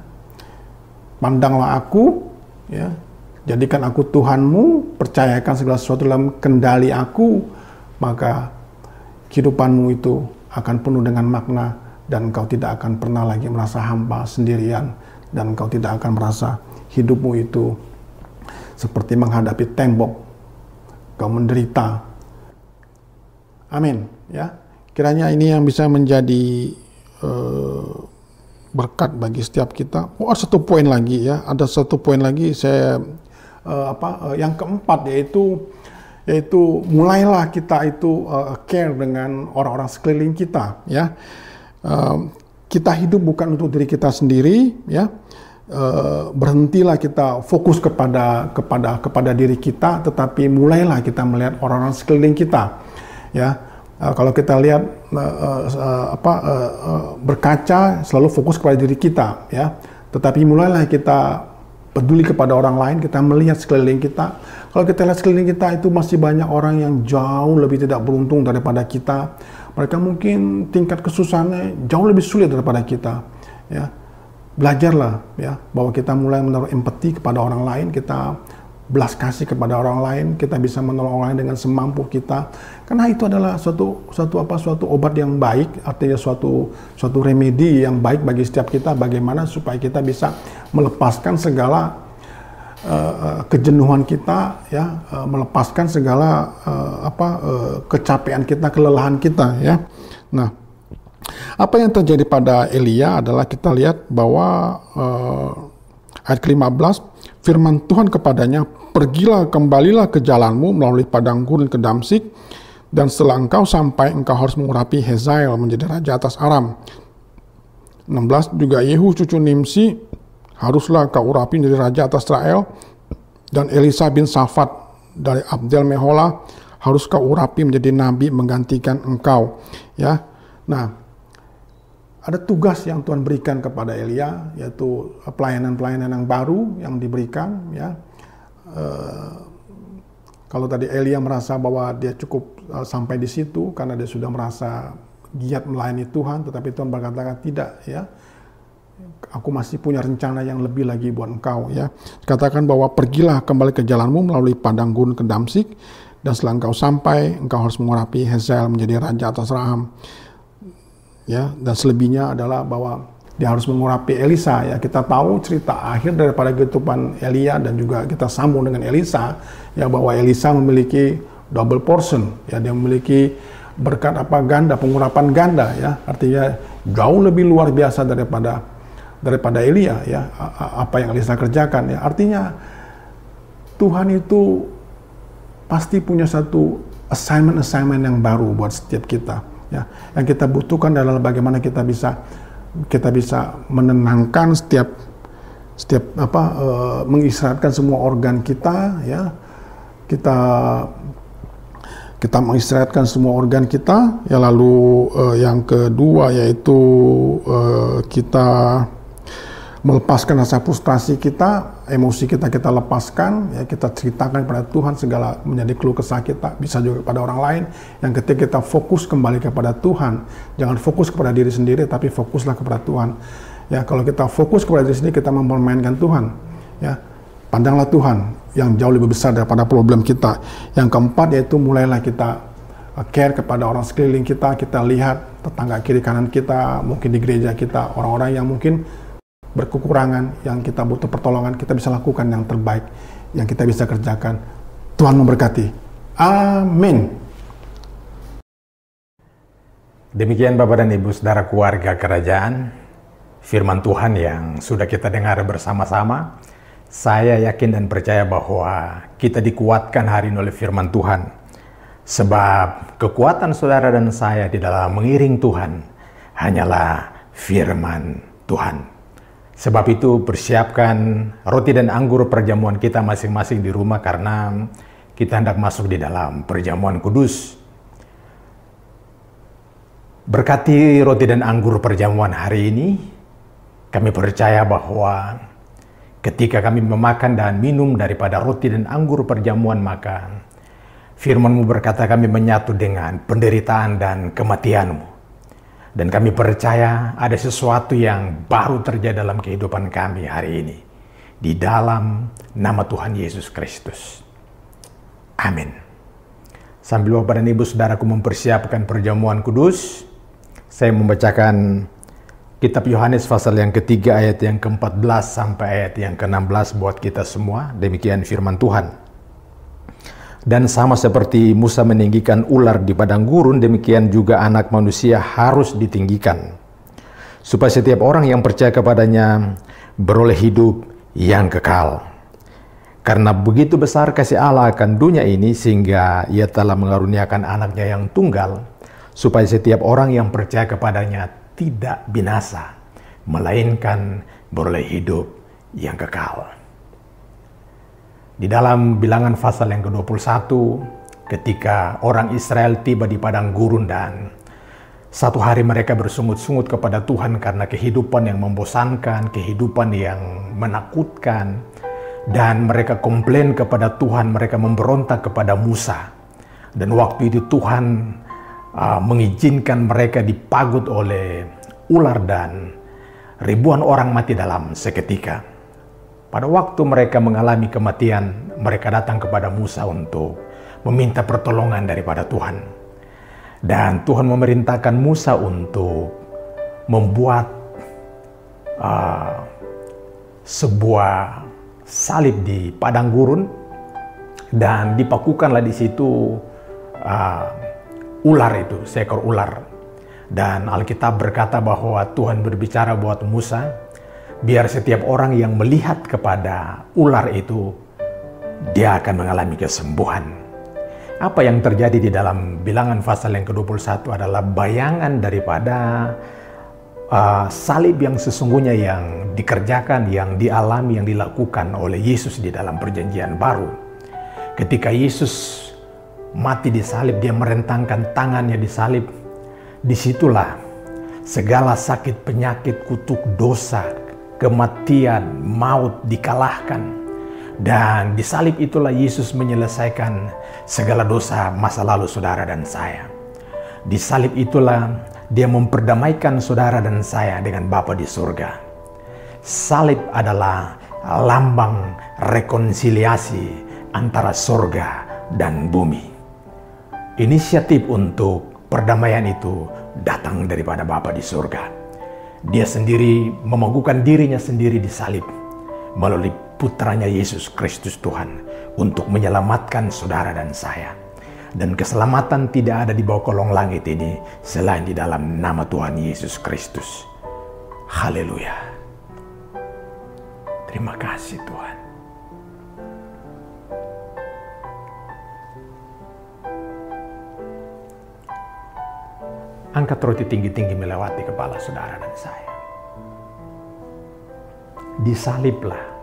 Pandanglah aku, ya. Jadikan aku Tuhanmu, percayakan segala sesuatu dalam kendali aku, maka kehidupanmu itu akan penuh dengan makna, dan engkau tidak akan pernah lagi merasa hampa sendirian, dan engkau tidak akan merasa hidupmu itu seperti menghadapi tembok, kau menderita. Amin, ya. Kiranya ini yang bisa menjadi berkat bagi setiap kita. Oh, ada satu poin lagi, ya. Ada satu poin lagi saya yang keempat, yaitu mulailah kita itu care dengan orang-orang sekeliling kita, ya. Kita hidup bukan untuk diri kita sendiri, ya. Berhentilah kita fokus kepada diri kita, tetapi mulailah kita melihat orang-orang sekeliling kita, ya. Kalau kita lihat berkaca, selalu fokus kepada diri kita, ya. Tetapi mulailah kita peduli kepada orang lain, kita melihat sekeliling kita. Kalau kita lihat sekeliling kita itu masih banyak orang yang jauh lebih tidak beruntung daripada kita. Mereka mungkin tingkat kesusahannya jauh lebih sulit daripada kita, ya. Belajarlah, ya, bahwa kita mulai menaruh empati kepada orang lain, kita belas kasih kepada orang lain, kita bisa menolong orang lain dengan semampu kita. Karena itu adalah suatu obat yang baik, artinya suatu remedi yang baik bagi setiap kita, bagaimana supaya kita bisa melepaskan segala kejenuhan kita, ya, melepaskan segala kecapean kita, kelelahan kita, ya. Nah, apa yang terjadi pada Elia adalah kita lihat bahwa ayat ke-15, firman Tuhan kepadanya, pergilah, kembalilah ke jalanmu melalui padang gurun ke Damsyik, dan setelah engkau sampai, engkau harus mengurapi Hazael menjadi raja atas Aram. 16, juga Yehu cucu Nimsi haruslah kau urapi menjadi raja atas Israel, dan Elisa bin Safat dari Abdel Mehola harus kau urapi menjadi nabi menggantikan engkau, ya. Nah, ada tugas yang Tuhan berikan kepada Elia, yaitu pelayanan-pelayanan yang baru yang diberikan, ya. Kalau tadi Elia merasa bahwa dia cukup sampai di situ karena dia sudah merasa giat melayani Tuhan, tetapi Tuhan berkata tidak, ya. Aku masih punya rencana yang lebih lagi buat engkau, ya. Katakan bahwa pergilah kembali ke jalanmu melalui padang gurun ke Damsyik, dan setelah engkau sampai, engkau harus mengurapi Hazael menjadi raja atas Aram. Ya, dan selebihnya adalah bahwa dia harus mengurapi Elisa. Ya, kita tahu cerita akhir daripada kehidupan Elia dan juga kita sambung dengan Elisa, ya, bahwa Elisa memiliki double portion, ya, dia memiliki berkat ganda, pengurapan ganda, ya, artinya jauh lebih luar biasa daripada Elia, ya, apa yang Elisa kerjakan, ya. Artinya Tuhan itu pasti punya satu assignment yang baru buat setiap kita, ya. Yang kita butuhkan adalah bagaimana kita bisa menenangkan setiap mengistirahatkan semua organ kita, ya. Kita mengistirahatkan semua organ kita, ya. Lalu yang kedua yaitu kita melepaskan rasa frustrasi kita, emosi kita lepaskan, ya, kita ceritakan kepada Tuhan segala menjadi keluh kesah kita, bisa juga kepada orang lain. Yang ketiga, kita fokus kembali kepada Tuhan, jangan fokus kepada diri sendiri, tapi fokuslah kepada Tuhan. Ya, kalau kita fokus kepada diri sendiri, kita mempermainkan Tuhan. Ya, pandanglah Tuhan yang jauh lebih besar daripada problem kita. Yang keempat yaitu mulailah kita care kepada orang sekeliling kita. Kita lihat tetangga kiri kanan kita, mungkin di gereja kita, orang-orang yang mungkin berkekurangan, yang kita butuh pertolongan, kita bisa lakukan yang terbaik yang kita bisa kerjakan. Tuhan memberkati. Amin. Demikian Bapak dan Ibu saudara keluarga kerajaan, firman Tuhan yang sudah kita dengar bersama-sama. Saya yakin dan percaya bahwa kita dikuatkan hari ini oleh firman Tuhan. Sebab kekuatan saudara dan saya di dalam mengiring Tuhan hanyalah firman Tuhan. Sebab itu persiapkan roti dan anggur perjamuan kita masing-masing di rumah karena kita hendak masuk di dalam perjamuan kudus. Berkati roti dan anggur perjamuan hari ini, kami percaya bahwa ketika kami memakan dan minum daripada roti dan anggur perjamuan, maka firman-Mu berkata kami menyatu dengan penderitaan dan kematian-Mu. Dan kami percaya ada sesuatu yang baru terjadi dalam kehidupan kami hari ini. Di dalam nama Tuhan Yesus Kristus. Amin. Sambil Bapak dan Ibu saudaraku mempersiapkan perjamuan kudus, saya membacakan Kitab Yohanes pasal yang ketiga ayat yang ke-14 sampai ayat yang ke-16 buat kita semua. Demikian firman Tuhan. Dan sama seperti Musa meninggikan ular di padang gurun, demikian juga anak manusia harus ditinggikan, supaya setiap orang yang percaya kepadanya beroleh hidup yang kekal. Karena begitu besar kasih Allah akan dunia ini, sehingga Ia telah mengaruniakan anaknya yang tunggal, supaya setiap orang yang percaya kepadanya tidak binasa, melainkan beroleh hidup yang kekal. Di dalam Bilangan pasal yang ke-21, ketika orang Israel tiba di padang gurun dan satu hari mereka bersungut-sungut kepada Tuhan karena kehidupan yang membosankan, kehidupan yang menakutkan, dan mereka komplain kepada Tuhan, mereka memberontak kepada Musa. Dan waktu itu Tuhan mengizinkan mereka dipagut oleh ular dan ribuan orang mati dalam seketika. Pada waktu mereka mengalami kematian, mereka datang kepada Musa untuk meminta pertolongan daripada Tuhan. Dan Tuhan memerintahkan Musa untuk membuat sebuah salib di padang gurun dan dipakukanlah di situ ular itu, seekor ular. Dan Alkitab berkata bahwa Tuhan berbicara buat Musa, biar setiap orang yang melihat kepada ular itu, dia akan mengalami kesembuhan. Apa yang terjadi di dalam Bilangan pasal yang ke-21 adalah bayangan daripada salib yang sesungguhnya yang dikerjakan, yang dialami, yang dilakukan oleh Yesus di dalam perjanjian baru. Ketika Yesus mati di salib, dia merentangkan tangannya di salib. Disitulah segala sakit, penyakit, kutuk, dosa, kematian, maut dikalahkan. Dan di salib itulah Yesus menyelesaikan segala dosa masa lalu saudara dan saya. Di salib itulah Dia memperdamaikan saudara dan saya dengan Bapa di surga. Salib adalah lambang rekonsiliasi antara surga dan bumi. Inisiatif untuk perdamaian itu datang daripada Bapa di surga. Dia sendiri memanggukan dirinya sendiri di salib melalui putranya Yesus Kristus Tuhan untuk menyelamatkan saudara dan saya. Dan keselamatan tidak ada di bawah kolong langit ini selain di dalam nama Tuhan Yesus Kristus. Haleluya. Terima kasih Tuhan. Angkat roti tinggi-tinggi melewati kepala saudara dan saya. Disaliblah.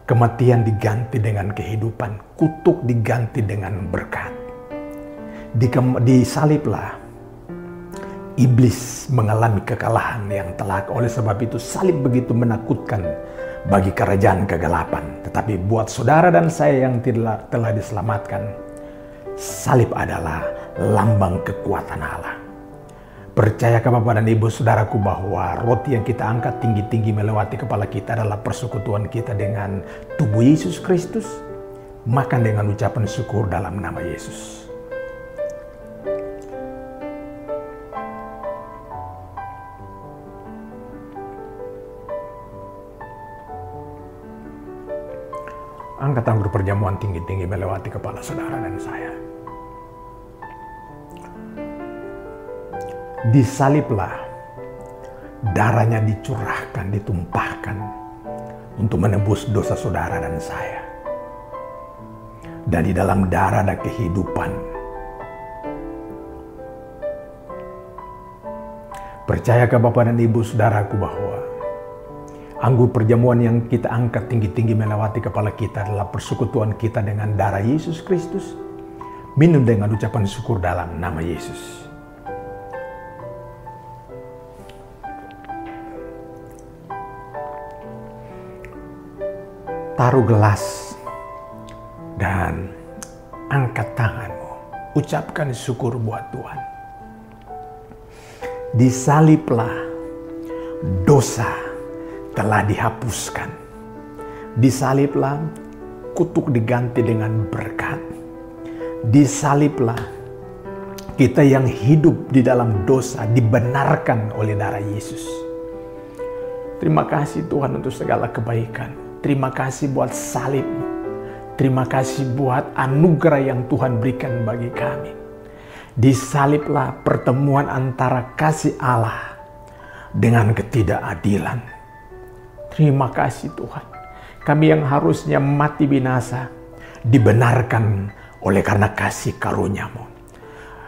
Kematian diganti dengan kehidupan, kutuk diganti dengan berkat. Disaliblah, iblis mengalami kekalahan yang telak. Oleh sebab itu salib begitu menakutkan bagi kerajaan kegelapan. Tetapi buat saudara dan saya yang telah diselamatkan, salib adalah lambang kekuatan Allah. Percayakah Bapak dan Ibu saudaraku bahwa roti yang kita angkat tinggi-tinggi melewati kepala kita adalah persekutuan kita dengan tubuh Yesus Kristus? Makan dengan ucapan syukur dalam nama Yesus. Angkat anggur perjamuan tinggi-tinggi melewati kepala saudara dan saya. Disaliblah, darahnya dicurahkan, ditumpahkan untuk menebus dosa saudara dan saya. Dan di dalam darah ada kehidupan. Percayakah Bapak dan Ibu saudaraku bahwa anggur perjamuan yang kita angkat tinggi-tinggi melewati kepala kita adalah persekutuan kita dengan darah Yesus Kristus? Minum dengan ucapan syukur dalam nama Yesus. Taruh gelas dan angkat tanganmu. Ucapkan syukur buat Tuhan. Disaliblah, dosa telah dihapuskan. Disaliblah, kutuk diganti dengan berkat. Disaliblah, kita yang hidup di dalam dosa dibenarkan oleh darah Yesus. Terima kasih Tuhan untuk segala kebaikan. Terima kasih buat salib. Terima kasih buat anugerah yang Tuhan berikan bagi kami. Disaliblah pertemuan antara kasih Allah dengan ketidakadilan. Terima kasih Tuhan. Kami yang harusnya mati binasa dibenarkan oleh karena kasih karunia-Mu.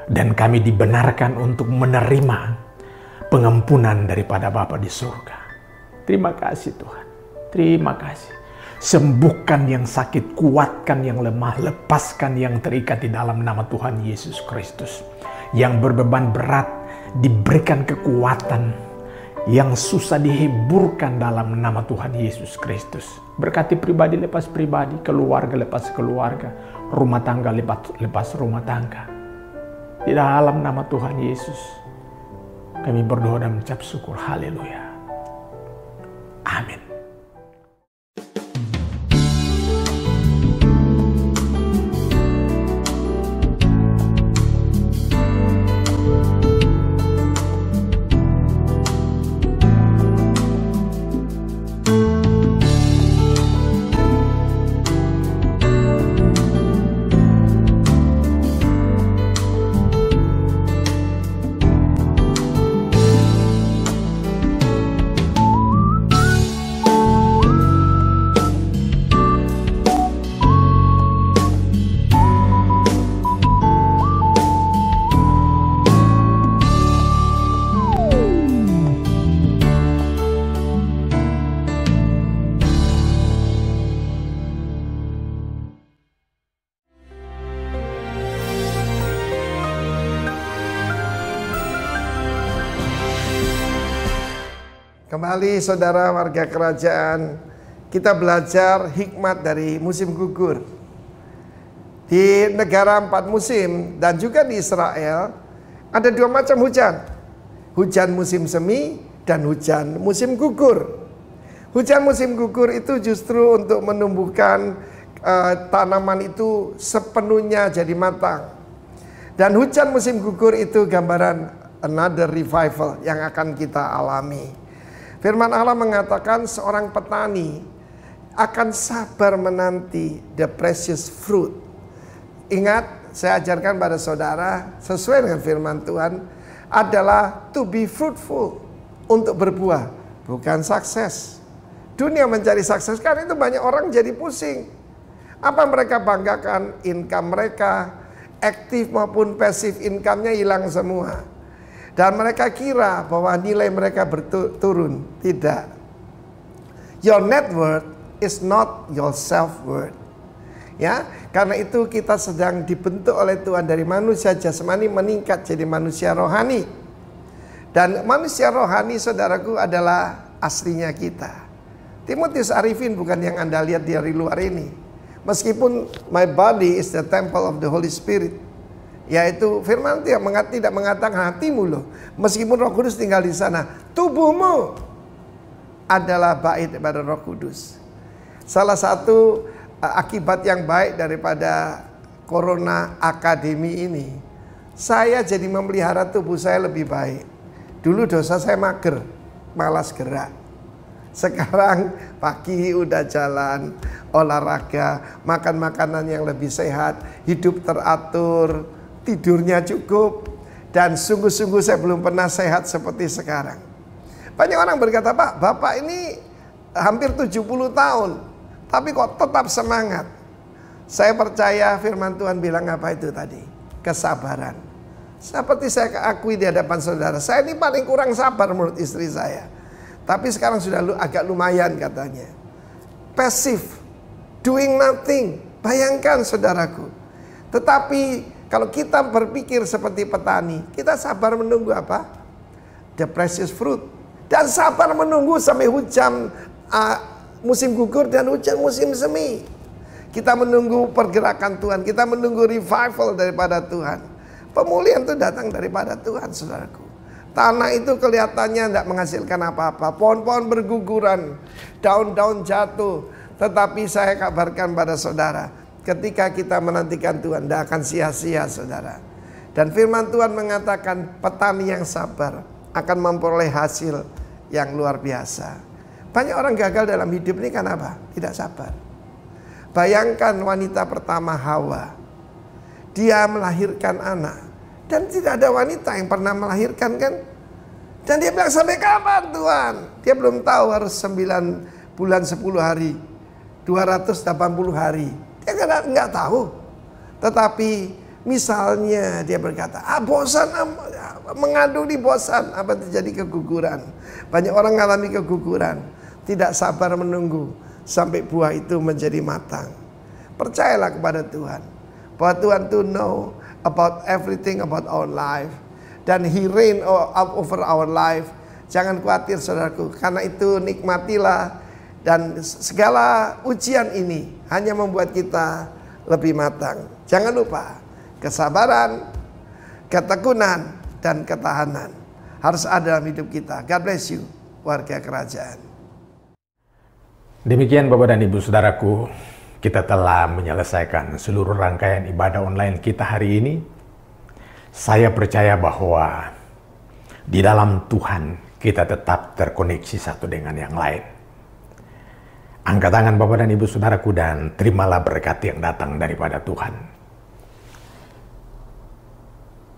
Dan kami dibenarkan untuk menerima pengampunan daripada Bapa di surga. Terima kasih Tuhan. Terima kasih. Sembuhkan yang sakit, kuatkan yang lemah, lepaskan yang terikat di dalam nama Tuhan Yesus Kristus. Yang berbeban berat diberikan kekuatan, yang susah dihiburkan dalam nama Tuhan Yesus Kristus. Berkati pribadi lepas pribadi, keluarga lepas keluarga, rumah tangga lepas rumah tangga. Di dalam nama Tuhan Yesus, kami berdoa dan mengucap syukur. Haleluya. Amin. Kembali saudara warga kerajaan, kita belajar hikmat dari musim gugur. Di negara 4 musim dan juga di Israel ada 2 macam hujan. Hujan musim semi dan hujan musim gugur. Hujan musim gugur itu justru untuk menumbuhkan tanaman itu sepenuhnya jadi matang. Dan hujan musim gugur itu gambaran another revival yang akan kita alami. Firman Allah mengatakan seorang petani akan sabar menanti the precious fruit. Ingat, saya ajarkan pada saudara sesuai dengan firman Tuhan adalah to be fruitful, untuk berbuah, bukan sukses. Dunia mencari sukses, karena itu banyak orang jadi pusing. Apa mereka banggakan? Income mereka, aktif maupun pasif income-nya hilang semua. Dan mereka kira bahwa nilai mereka turun. Tidak. Your net worth is not your self worth. Ya, karena itu kita sedang dibentuk oleh Tuhan dari manusia jasmani meningkat jadi manusia rohani. Dan manusia rohani, saudaraku, adalah aslinya kita. Timotius Arifin bukan yang Anda lihat dari luar ini. Meskipun my body is the temple of the Holy Spirit, yaitu firman tidak mengatakan hatimu loh. Meskipun Roh Kudus tinggal di sana, tubuhmu adalah bait daripada Roh Kudus. Salah satu akibat yang baik daripada Corona Academy ini, saya jadi memelihara tubuh saya lebih baik. Dulu dosa saya mager, malas gerak. Sekarang pagi udah jalan, olahraga, makan makanan yang lebih sehat, hidup teratur, tidurnya cukup, dan sungguh-sungguh saya belum pernah sehat seperti sekarang. Banyak orang berkata, Pak, Bapak ini hampir 70 tahun, tapi kok tetap semangat. Saya percaya firman Tuhan bilang apa itu tadi? Kesabaran. Seperti saya akui di hadapan saudara, saya ini paling kurang sabar menurut istri saya. Tapi sekarang sudah agak lumayan katanya. Passive, doing nothing. Bayangkan saudaraku. Tetapi kalau kita berpikir seperti petani, kita sabar menunggu apa? The precious fruit. Dan sabar menunggu sampai hujan musim gugur dan hujan musim semi. Kita menunggu pergerakan Tuhan. Kita menunggu revival daripada Tuhan. Pemulihan itu datang daripada Tuhan, saudaraku. Tanah itu kelihatannya tidak menghasilkan apa-apa. Pohon-pohon berguguran, daun-daun jatuh. Tetapi saya kabarkan pada saudara, ketika kita menantikan Tuhan, tidak akan sia-sia, saudara. Dan firman Tuhan mengatakan petani yang sabar akan memperoleh hasil yang luar biasa. Banyak orang gagal dalam hidup ini karena apa? Tidak sabar. Bayangkan wanita pertama Hawa. Dia melahirkan anak. Dan tidak ada wanita yang pernah melahirkan, kan? Dan dia bilang, sampai kapan Tuhan? Dia belum tahu harus 9 bulan 10 hari, 280 hari. Dia nggak tahu. Tetapi misalnya dia berkata, bosan, mengandung di bosan. Apa terjadi? Keguguran. Banyak orang mengalami keguguran. Tidak sabar menunggu sampai buah itu menjadi matang. Percayalah kepada Tuhan, bahwa Tuhan to know about everything about our life, dan He reign over our life. Jangan khawatir, saudaraku, karena itu nikmatilah. Dan segala ujian ini hanya membuat kita lebih matang. Jangan lupa, kesabaran, ketekunan, dan ketahanan harus ada dalam hidup kita. God bless you, warga kerajaan. Demikian Bapak dan Ibu saudaraku, kita telah menyelesaikan seluruh rangkaian ibadah online kita hari ini. Saya percaya bahwa di dalam Tuhan kita tetap terkoneksi satu dengan yang lain. Angkat tangan Bapak dan Ibu saudaraku dan terimalah berkat yang datang daripada Tuhan.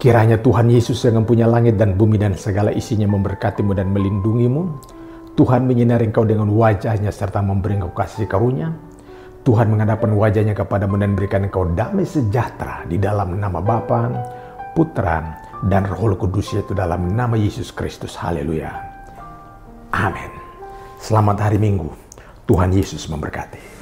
Kiranya Tuhan Yesus yang mempunyai langit dan bumi dan segala isinya memberkatimu dan melindungimu. Tuhan menyinari engkau dengan wajahnya serta memberi engkau kasih karunia. Tuhan menghadapkan wajahnya kepadamu dan berikan engkau damai sejahtera di dalam nama Bapa, Putra, dan Roh Kudus, yaitu dalam nama Yesus Kristus. Haleluya. Amin. Selamat hari Minggu. Tuhan Yesus memberkati.